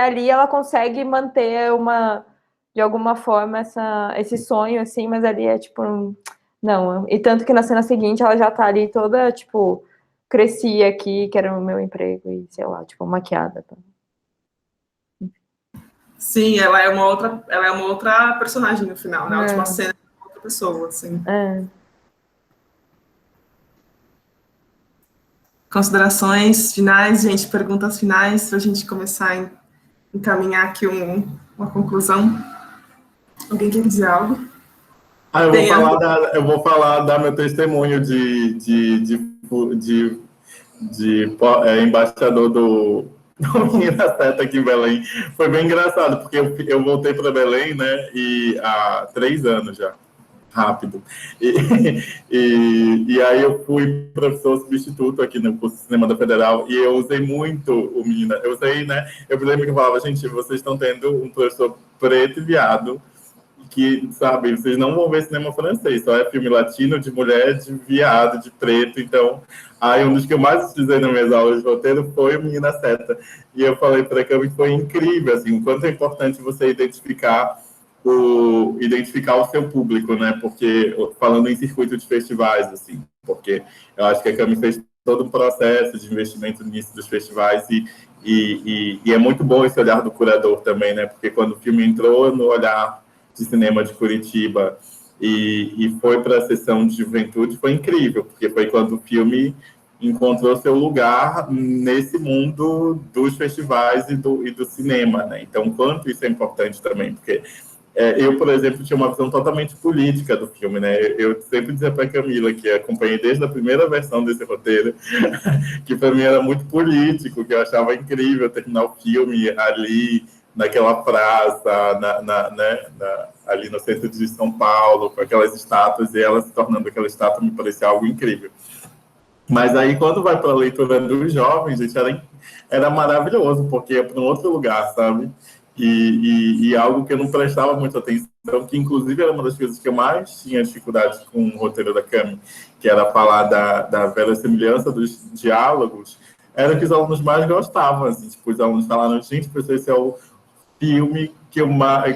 Speaker 3: ali ela consegue manter de alguma forma esse sonho, assim, mas ali é tipo... Não, e tanto que na cena seguinte ela já tá ali toda, tipo, cresci aqui, que era o meu emprego, e sei lá, tipo, maquiada. Tá?
Speaker 1: Sim, ela é uma outra personagem no final, né? A última cena é outra pessoa, assim. Considerações finais, gente, perguntas finais, para a gente começar a encaminhar aqui uma conclusão. Alguém quer dizer algo?
Speaker 7: Eu vou falar dar meu testemunho de embaixador do Menina Seta aqui em Belém. Foi bem engraçado, porque eu voltei para Belém, né, há 3 anos já, rápido. E aí eu fui professor substituto aqui no curso de Cinema da Federal, e eu usei muito o Menina. Eu usei, né, eu me lembro que eu falava, gente, vocês estão tendo um professor preto e viado, que, sabe, vocês não vão ver cinema francês, só é filme latino, de mulher, de viado, de preto. Então, um dos que eu mais utilizei nas minhas aulas de roteiro foi o Menina Seta. E eu falei para a Cami que foi incrível, assim, o quanto é importante você identificar o seu público, né? Porque, falando em circuito de festivais, assim, porque eu acho que a Cami fez todo um processo de investimento no início dos festivais e é muito bom esse olhar do curador também, né? Porque quando o filme entrou no olhar de cinema de Curitiba e foi para a sessão de juventude, foi incrível, porque foi quando o filme encontrou seu lugar nesse mundo dos festivais e do cinema, né? Então, quanto isso é importante também, porque eu, por exemplo, tinha uma visão totalmente política do filme, né? Eu sempre dizia para a Camila, que acompanhei desde a primeira versão desse roteiro, que para mim era muito político, que eu achava incrível terminar o filme ali, naquela praça, ali no centro de São Paulo, com aquelas estátuas, e ela se tornando aquela estátua me parecia algo incrível. Mas aí, quando vai para a leitura dos jovens, gente, era maravilhoso, porque ia para um outro lugar, sabe? E algo que eu não prestava muita atenção, que inclusive era uma das coisas que eu mais tinha dificuldade com o roteiro da Cami, que era falar da verossimilhança dos diálogos, era o que os alunos mais gostavam. Assim, tipo, os alunos falaram, gente, professor, esse é o filme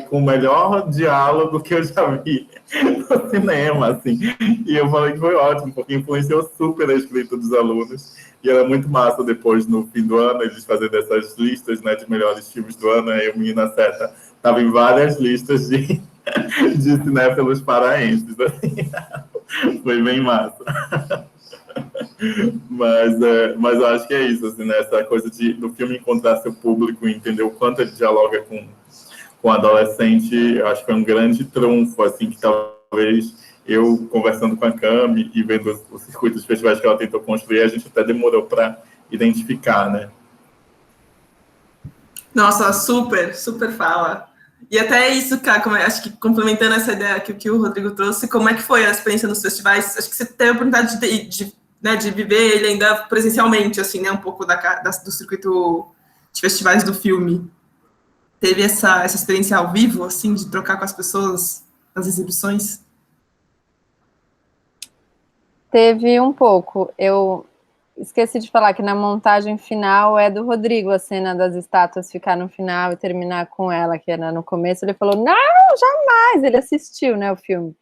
Speaker 7: com o melhor diálogo que eu já vi no cinema, assim. E eu falei que foi ótimo, porque influenciou super a escrita dos alunos. E era muito massa depois, no fim do ano, eles fazendo essas listas, né, de melhores filmes do ano. Aí o Menina Seta estava em várias listas de cinéfilos paraenses. Assim. Foi bem massa. Mas eu acho que é isso, assim, né? Essa coisa do filme encontrar seu público e entender o quanto ele dialoga com o adolescente, eu acho que é um grande trunfo, assim, que talvez eu, conversando com a Cami e vendo os circuitos de festivais que ela tentou construir, a gente até demorou para identificar, né?
Speaker 1: Nossa, super, super fala. E até isso, cara, acho que complementando essa ideia que o Rodrigo trouxe, como é que foi a experiência nos festivais? Acho que você teve a oportunidade de viver ele ainda presencialmente, assim, né? Um pouco do circuito de festivais do filme. Teve essa experiência ao vivo, assim, de trocar com as pessoas nas exibições?
Speaker 2: Teve um pouco. Eu esqueci de falar que na montagem final é do Rodrigo, a cena das estátuas ficar no final e terminar com ela, que era no começo. Ele falou, não, jamais! Ele assistiu, né, o filme.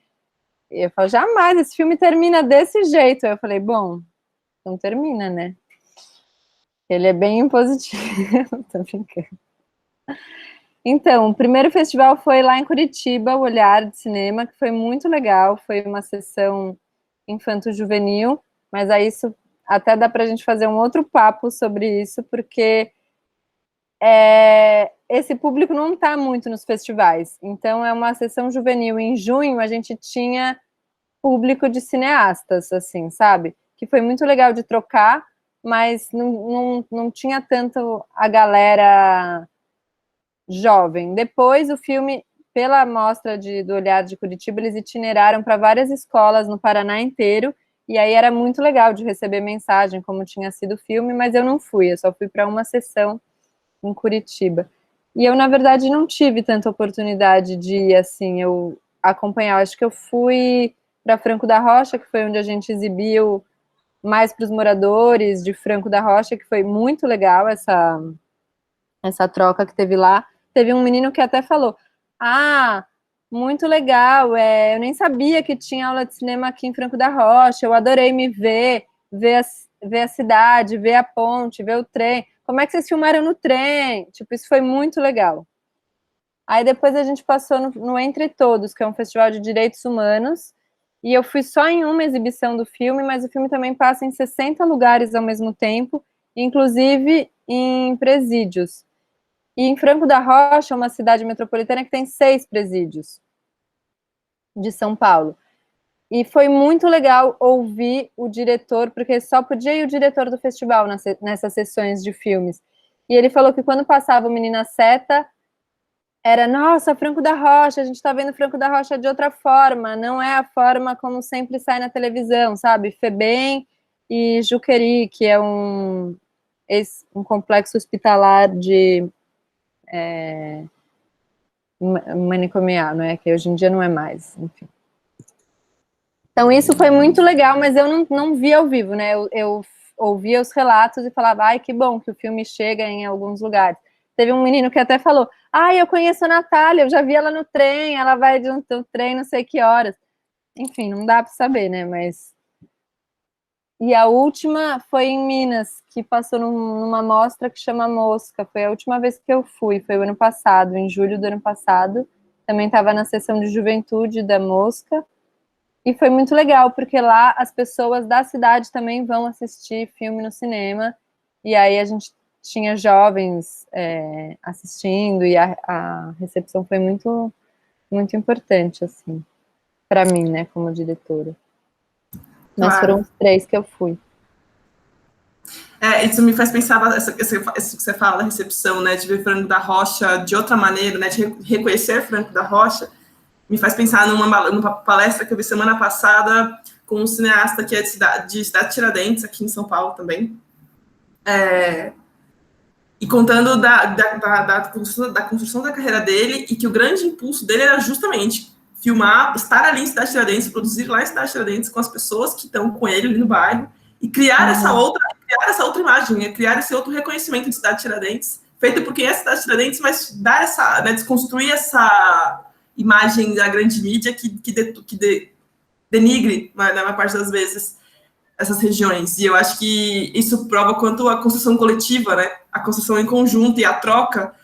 Speaker 2: E eu falo, jamais, esse filme termina desse jeito. Aí eu falei, bom, não termina, né? Ele é bem impositivo, tô brincando. Então, o primeiro festival foi lá em Curitiba, o Olhar de Cinema, que foi muito legal, foi uma sessão infanto-juvenil, mas aí isso até dá para a gente fazer um outro papo sobre isso, porque esse público não está muito nos festivais, então é uma sessão juvenil. Em junho a gente tinha público de cineastas, assim, sabe? Que foi muito legal de trocar, mas não tinha tanto a galera jovem. Depois o filme, pela mostra do Olhar de Curitiba, eles itineraram para várias escolas no Paraná inteiro, e aí era muito legal de receber mensagem como tinha sido o filme, mas eu não fui, eu só fui para uma sessão em Curitiba. E eu, na verdade, não tive tanta oportunidade de ir, assim, eu acompanhar. Acho que eu fui para Franco da Rocha, que foi onde a gente exibiu mais para os moradores de Franco da Rocha, que foi muito legal essa troca que teve lá. Teve um menino que até falou, muito legal, eu nem sabia que tinha aula de cinema aqui em Franco da Rocha, eu adorei me ver a cidade, ver a ponte, ver o trem. Como é que vocês filmaram no trem? Tipo, isso foi muito legal. Aí depois a gente passou no Entre Todos, que é um festival de direitos humanos, e eu fui só em uma exibição do filme, mas o filme também passa em 60 lugares ao mesmo tempo, inclusive em presídios. E em Franco da Rocha, uma cidade metropolitana que tem 6 presídios de São Paulo. E foi muito legal ouvir o diretor, porque só podia ir o diretor do festival nessas sessões de filmes. E ele falou que quando passava o Menina Seta, era, nossa, Franco da Rocha, a gente tá vendo Franco da Rocha de outra forma, não é a forma como sempre sai na televisão, sabe? FEBEM e Juqueri, que é um complexo hospitalar de manicomial, não é? Que hoje em dia não é mais, enfim. Então isso foi muito legal, mas eu não vi ao vivo, né? Eu ouvia os relatos e falava, ai, que bom que o filme chega em alguns lugares. Teve um menino que até falou, eu conheço a Natália, eu já vi ela no trem, ela vai de um trem não sei que horas. Enfim, não dá para saber, né? Mas... E a última foi em Minas, que passou numa mostra que chama Mosca. Foi a última vez que eu fui, foi o ano passado, em julho do ano passado. Também estava na sessão de juventude da Mosca. E foi muito legal, porque lá as pessoas da cidade também vão assistir filme no cinema, e aí a gente tinha jovens assistindo, e a recepção foi muito, muito importante, assim, para mim, né, como diretora. Mas
Speaker 1: Claro.
Speaker 2: foram os 3 que eu fui.
Speaker 1: Isso me faz pensar, isso que você fala da recepção, né, de ver Franco da Rocha de outra maneira, né, de reconhecer Franco da Rocha, me faz pensar numa palestra que eu vi semana passada com um cineasta que é de Cidade Tiradentes, aqui em São Paulo também, e contando da construção da carreira dele, e que o grande impulso dele era justamente filmar, estar ali em Cidade Tiradentes, produzir lá em Cidade Tiradentes com as pessoas que estão com ele ali no bairro, e criar essa outra imagem, criar esse outro reconhecimento de Cidade Tiradentes, feito por quem é Cidade Tiradentes, mas dar desconstruir essa imagem da grande mídia que denigre, na maior parte das vezes, essas regiões. E eu acho que isso prova quanto a construção coletiva, né, a construção em conjunto e a troca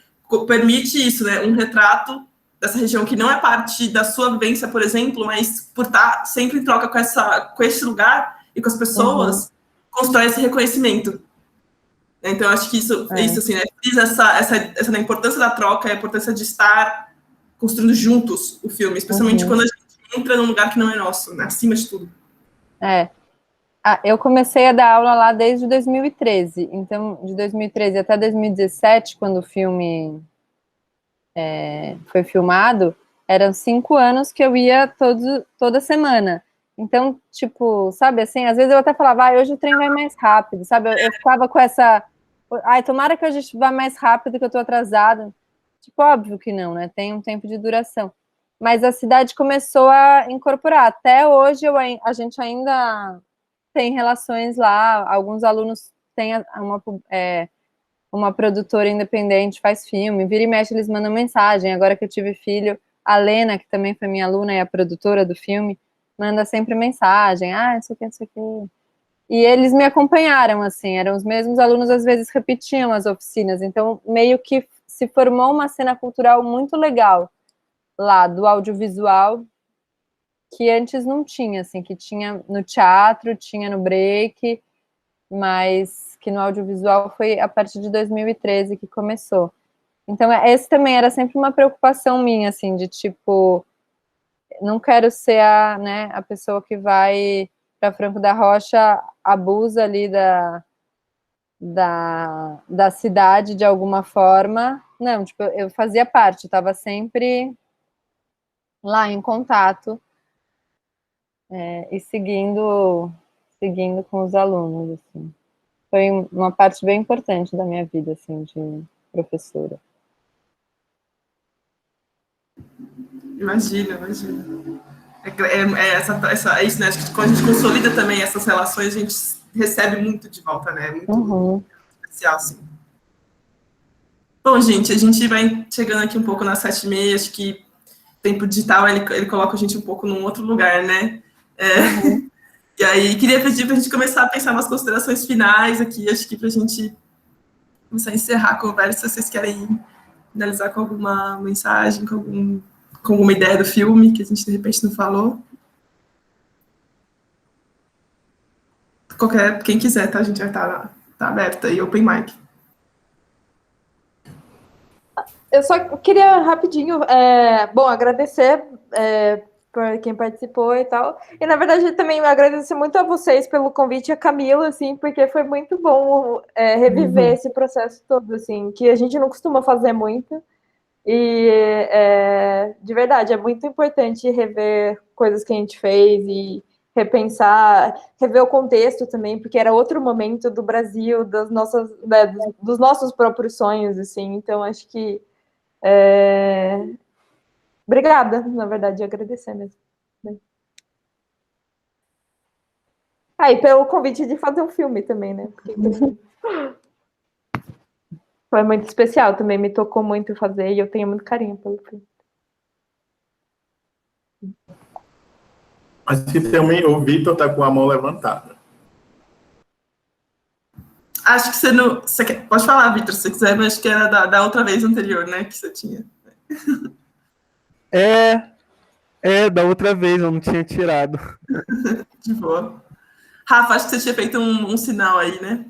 Speaker 1: permite isso, né, um retrato dessa região que não é parte da sua vivência, por exemplo, mas por estar sempre em troca com esse lugar e com as pessoas, constrói esse reconhecimento. Então, eu acho que isso assim, né, frisa essa importância da troca, a importância de estar construindo juntos o filme, especialmente quando a gente entra num lugar que não é nosso, né, acima de tudo.
Speaker 2: Eu comecei a dar aula lá desde 2013, então, de 2013 até 2017, quando o filme foi filmado, eram 5 anos que eu ia toda semana. Então, tipo, sabe, assim, às vezes eu até falava, hoje o trem vai mais rápido, sabe? Eu ficava com essa, tomara que a gente vá mais rápido, que eu tô atrasada. Tipo, óbvio que não, né? Tem um tempo de duração. Mas a cidade começou a incorporar. Até hoje, a gente ainda tem relações lá. Alguns alunos têm uma produtora independente, faz filme. Vira e mexe, eles mandam mensagem. Agora que eu tive filho, a Lena, que também foi minha aluna e a produtora do filme, manda sempre mensagem. Isso aqui, isso aqui. E eles me acompanharam, assim. Eram os mesmos alunos, às vezes repetiam as oficinas. Então, meio que se formou uma cena cultural muito legal lá, do audiovisual, que antes não tinha, assim, que tinha no teatro, tinha no break, mas que no audiovisual foi a partir de 2013 que começou. Então, esse também era sempre uma preocupação minha, assim, de tipo, não quero ser a pessoa que vai para Franco da Rocha, abusa ali da cidade de alguma forma. Não, tipo, eu fazia parte, estava sempre lá em contato e seguindo com os alunos, assim. Foi uma parte bem importante da minha vida, assim, de professora.
Speaker 1: Imagina. É isso, né? Acho que quando a gente consolida também essas relações, a gente recebe muito de volta, né? Muito especial, assim. Bom, gente, a gente vai chegando aqui um pouco nas 7h30, acho que o tempo digital, ele coloca a gente um pouco num outro lugar, né? E aí, queria pedir para a gente começar a pensar nas considerações finais aqui, acho que para a gente começar a encerrar a conversa, se vocês querem finalizar com alguma mensagem, com alguma ideia do filme que a gente, de repente, não falou. Quem quiser, tá? A gente vai estar aberta aí, open mic.
Speaker 3: Eu só queria rapidinho, agradecer por quem participou e tal. E, na verdade, também agradecer muito a vocês pelo convite, a Camila, assim, porque foi muito bom reviver esse processo todo, assim, que a gente não costuma fazer muito. E, de verdade, é muito importante rever coisas que a gente fez e repensar, rever o contexto também, porque era outro momento do Brasil, dos nossos próprios sonhos, assim. Então, acho que obrigada, na verdade, agradecer mesmo. E pelo convite de fazer um filme também, né? Porque foi muito especial também, me tocou muito fazer e eu tenho muito carinho pelo filme.
Speaker 7: Acho que também o Vitor está com a mão levantada.
Speaker 1: Acho que você não... Pode falar, Vitor, se você quiser, mas acho que era da outra vez anterior, né, que você tinha.
Speaker 6: Da outra vez eu não tinha tirado.
Speaker 1: De boa. Rafa, acho que você tinha feito um sinal aí, né?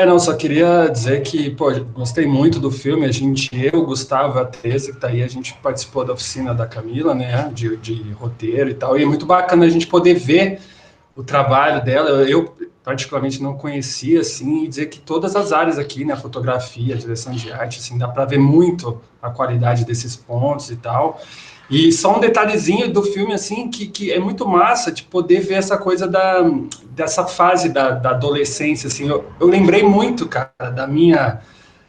Speaker 5: Não, só queria dizer que, pô, gostei muito do filme. Eu, Gustavo, a Teresa, que tá aí, a gente participou da oficina da Camila, né, de roteiro e tal, e é muito bacana a gente poder ver o trabalho dela. Eu particularmente não conhecia, assim, e dizer que todas as áreas aqui, né, fotografia, direção de arte, assim, dá para ver muito a qualidade desses pontos e tal. E só um detalhezinho do filme, assim, que é muito massa de poder ver essa coisa dessa fase da adolescência, assim. Eu lembrei muito, cara, da minha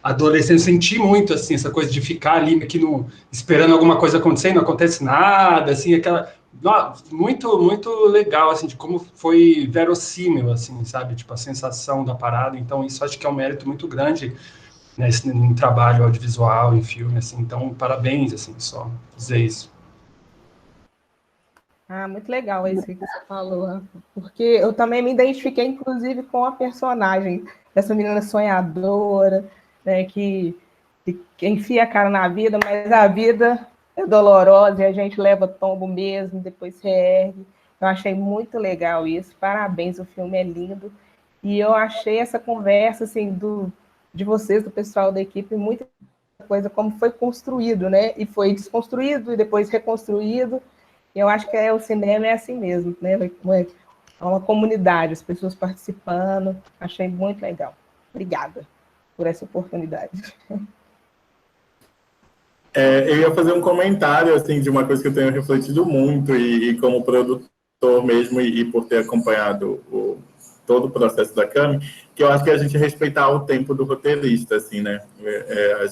Speaker 5: adolescência, eu senti muito, assim, essa coisa de ficar ali aqui esperando alguma coisa acontecer e não acontece nada, assim, aquela... Muito, muito legal, assim, de como foi verossímil, assim, sabe? Tipo, a sensação da parada. Então, isso acho que é um mérito muito grande, né, em trabalho audiovisual, em filme, assim. Então, parabéns, assim, só dizer isso.
Speaker 8: Muito legal isso que você falou, né? Porque eu também me identifiquei, inclusive, com a personagem dessa menina sonhadora, né, que enfia a cara na vida, mas a vida é dolorosa e a gente leva tombo mesmo, depois se ergue. Eu achei muito legal isso, parabéns, o filme é lindo. E eu achei essa conversa assim, de vocês, do pessoal da equipe, muita coisa, como foi construído, né? E foi desconstruído e depois reconstruído. Eu acho que o cinema é assim mesmo, né? É uma comunidade, as pessoas participando. Achei muito legal. Obrigada por essa oportunidade.
Speaker 7: Eu ia fazer um comentário assim de uma coisa que eu tenho refletido muito e como produtor mesmo e por ter acompanhado todo o processo da Cami, que eu acho que a gente respeitar o tempo do roteirista, assim, né? A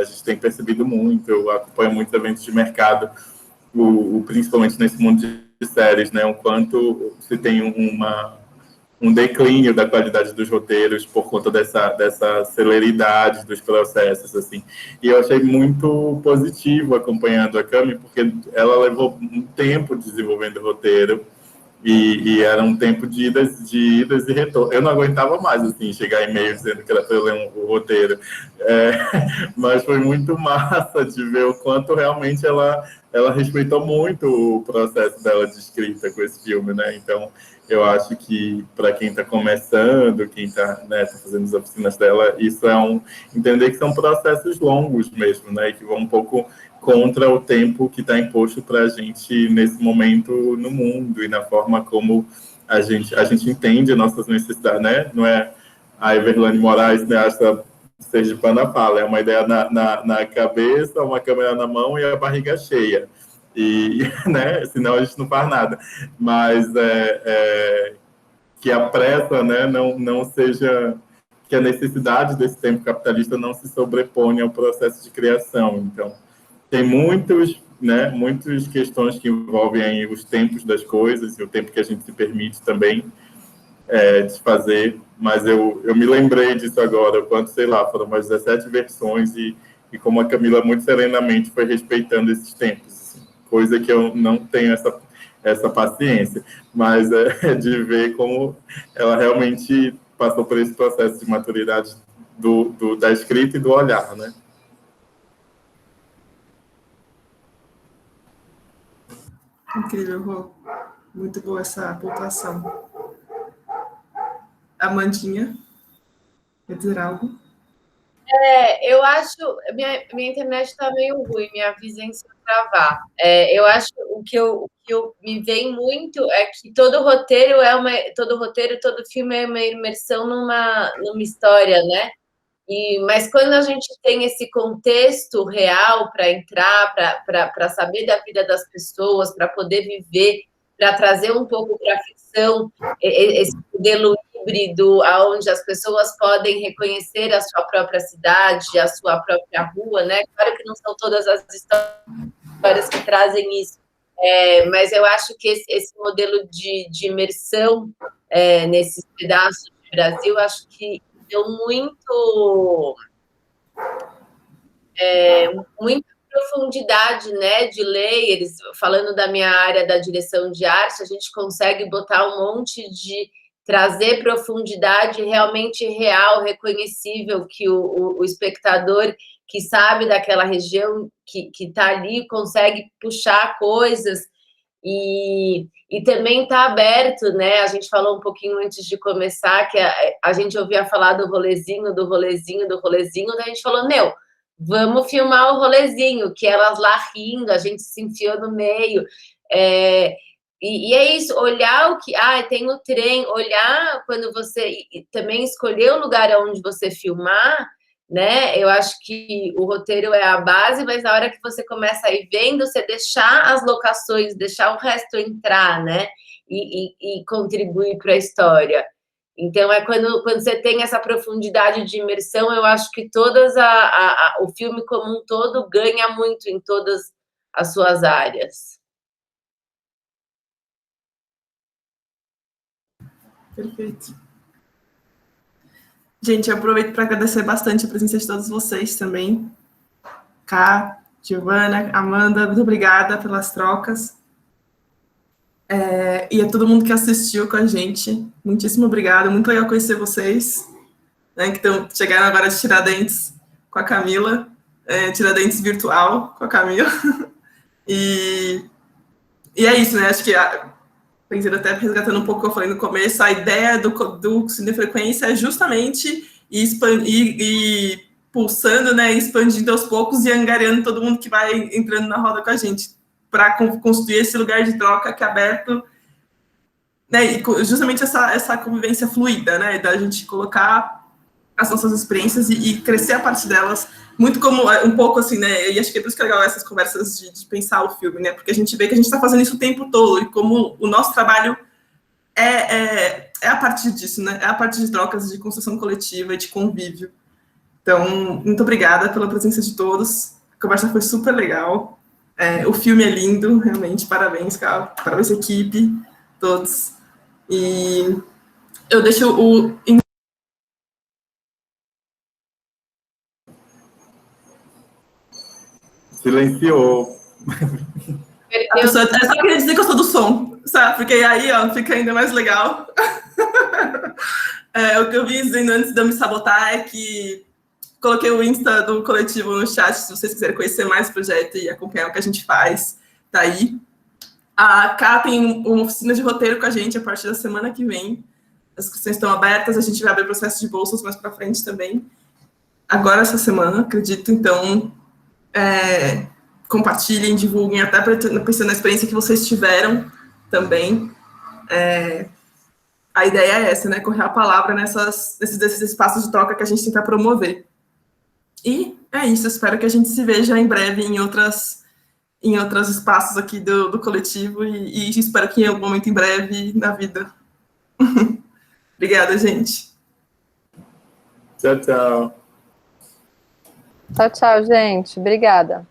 Speaker 7: gente tem percebido muito, eu acompanho muitos eventos de mercado, principalmente nesse mundo de séries, né? O quanto se tem um declínio da qualidade dos roteiros por conta dessa celeridade dos processos, assim. E eu achei muito positivo acompanhando a Cami, porque ela levou um tempo desenvolvendo o roteiro, e era um tempo de idas e retorno. Eu não aguentava mais, assim, chegar e-mail dizendo que era para eu ler o roteiro. Mas foi muito massa de ver o quanto realmente ela respeitou muito o processo dela de escrita com esse filme, né? Então, eu acho que para quem está começando, quem está, né, tá fazendo as oficinas dela, isso é entender que são processos longos mesmo, né? E que vão um pouco contra o tempo que está imposto para a gente nesse momento no mundo e na forma como a gente entende as nossas necessidades, né? Não é a Everlane Moraes, né, acha sergipana fala, é uma ideia na cabeça, uma câmera na mão e a barriga cheia. E, né, senão a gente não faz nada. Mas que a pressa, né, não seja... que a necessidade desse tempo capitalista não se sobreponha ao processo de criação. Então, tem muitas questões que envolvem aí os tempos das coisas e o tempo que a gente se permite também de fazer, mas eu me lembrei disso agora, quando, sei lá, foram mais 17 versões e como a Camila muito serenamente foi respeitando esses tempos, assim, coisa que eu não tenho essa paciência, mas de ver como ela realmente passou por esse processo de maturidade da escrita e do olhar, né?
Speaker 1: Incrível, Rô. Muito boa essa pontuação. Amandinha, quer dizer algo?
Speaker 4: Eu acho... Minha internet está meio ruim, me avisem se eu travar. Eu acho o que me vem muito é que todo roteiro, todo filme é uma imersão numa história, né? Mas quando a gente tem esse contexto real para entrar, para saber da vida das pessoas, para poder viver, para trazer um pouco para a ficção, esse modelo híbrido, onde as pessoas podem reconhecer a sua própria cidade, a sua própria rua, né? Claro que não são todas as histórias que trazem isso, mas eu acho que esse modelo de imersão nesses pedaços do Brasil, acho que deu muita profundidade, né, de layers. Falando da minha área da direção de arte, a gente consegue botar um monte de... trazer profundidade realmente real, reconhecível, que o espectador que sabe daquela região, que está ali, consegue puxar coisas E também está aberto, né? A gente falou um pouquinho antes de começar, que a gente ouvia falar do rolezinho, do rolezinho, do rolezinho, daí a gente falou, meu, vamos filmar o rolezinho, que elas lá rindo, a gente se enfiou no meio. E é isso, olhar o que... tem o trem, olhar quando você... também escolher o lugar onde você filmar, né? Eu acho que o roteiro é a base, mas na hora que você começa a ir vendo, você deixar as locações, deixar o resto entrar, né? E contribuir para a história. Então, é quando você tem essa profundidade de imersão, eu acho que o filme como um todo ganha muito em todas as suas áreas.
Speaker 1: Perfeito. Gente, eu aproveito para agradecer bastante a presença de todos vocês também. Ká, Giovana, Amanda, muito obrigada pelas trocas. E a todo mundo que assistiu com a gente, muitíssimo obrigada. Muito legal conhecer vocês, né, que chegaram agora de Tiradentes com a Camila, Tiradentes virtual com a Camila. E é isso, né? Acho que, pensando até resgatando um pouco o que eu falei no começo, a ideia do Cinefrequência é justamente ir pulsando, né, expandindo aos poucos e angariando todo mundo que vai entrando na roda com a gente, para construir esse lugar de troca que é aberto, né, e justamente essa convivência fluida, né, da gente colocar as nossas experiências e crescer a partir delas, muito como, um pouco assim, né, e acho que é por isso que é legal essas conversas de pensar o filme, né, porque a gente vê que a gente está fazendo isso o tempo todo, e como o nosso trabalho é a partir disso, né, é a partir de trocas, de construção coletiva e de convívio. Então, muito obrigada pela presença de todos, a conversa foi super legal, o filme é lindo, realmente, parabéns, Cal, parabéns, equipe, todos, e eu deixo o...
Speaker 7: Silenciou.
Speaker 1: A pessoa, eu só queria dizer que eu sou do som, sabe? Porque aí, ó, fica ainda mais legal. O que eu vim dizendo antes de eu me sabotar é que coloquei o Insta do coletivo no chat, se vocês quiserem conhecer mais o projeto e acompanhar o que a gente faz, tá aí. A Ká tem uma oficina de roteiro com a gente a partir da semana que vem. As inscrições estão abertas, a gente vai abrir processo de bolsas mais para frente também. Agora, essa semana, acredito. Então, compartilhem, divulguem, até pensando na experiência que vocês tiveram também. A ideia é essa, né? Correr a palavra nesses espaços de troca que a gente tenta promover. E é isso, espero que a gente se veja em breve em outros espaços aqui do coletivo e espero que em algum momento em breve na vida. Obrigada, gente.
Speaker 7: Tchau, tchau.
Speaker 2: Tchau, tchau, gente. Obrigada.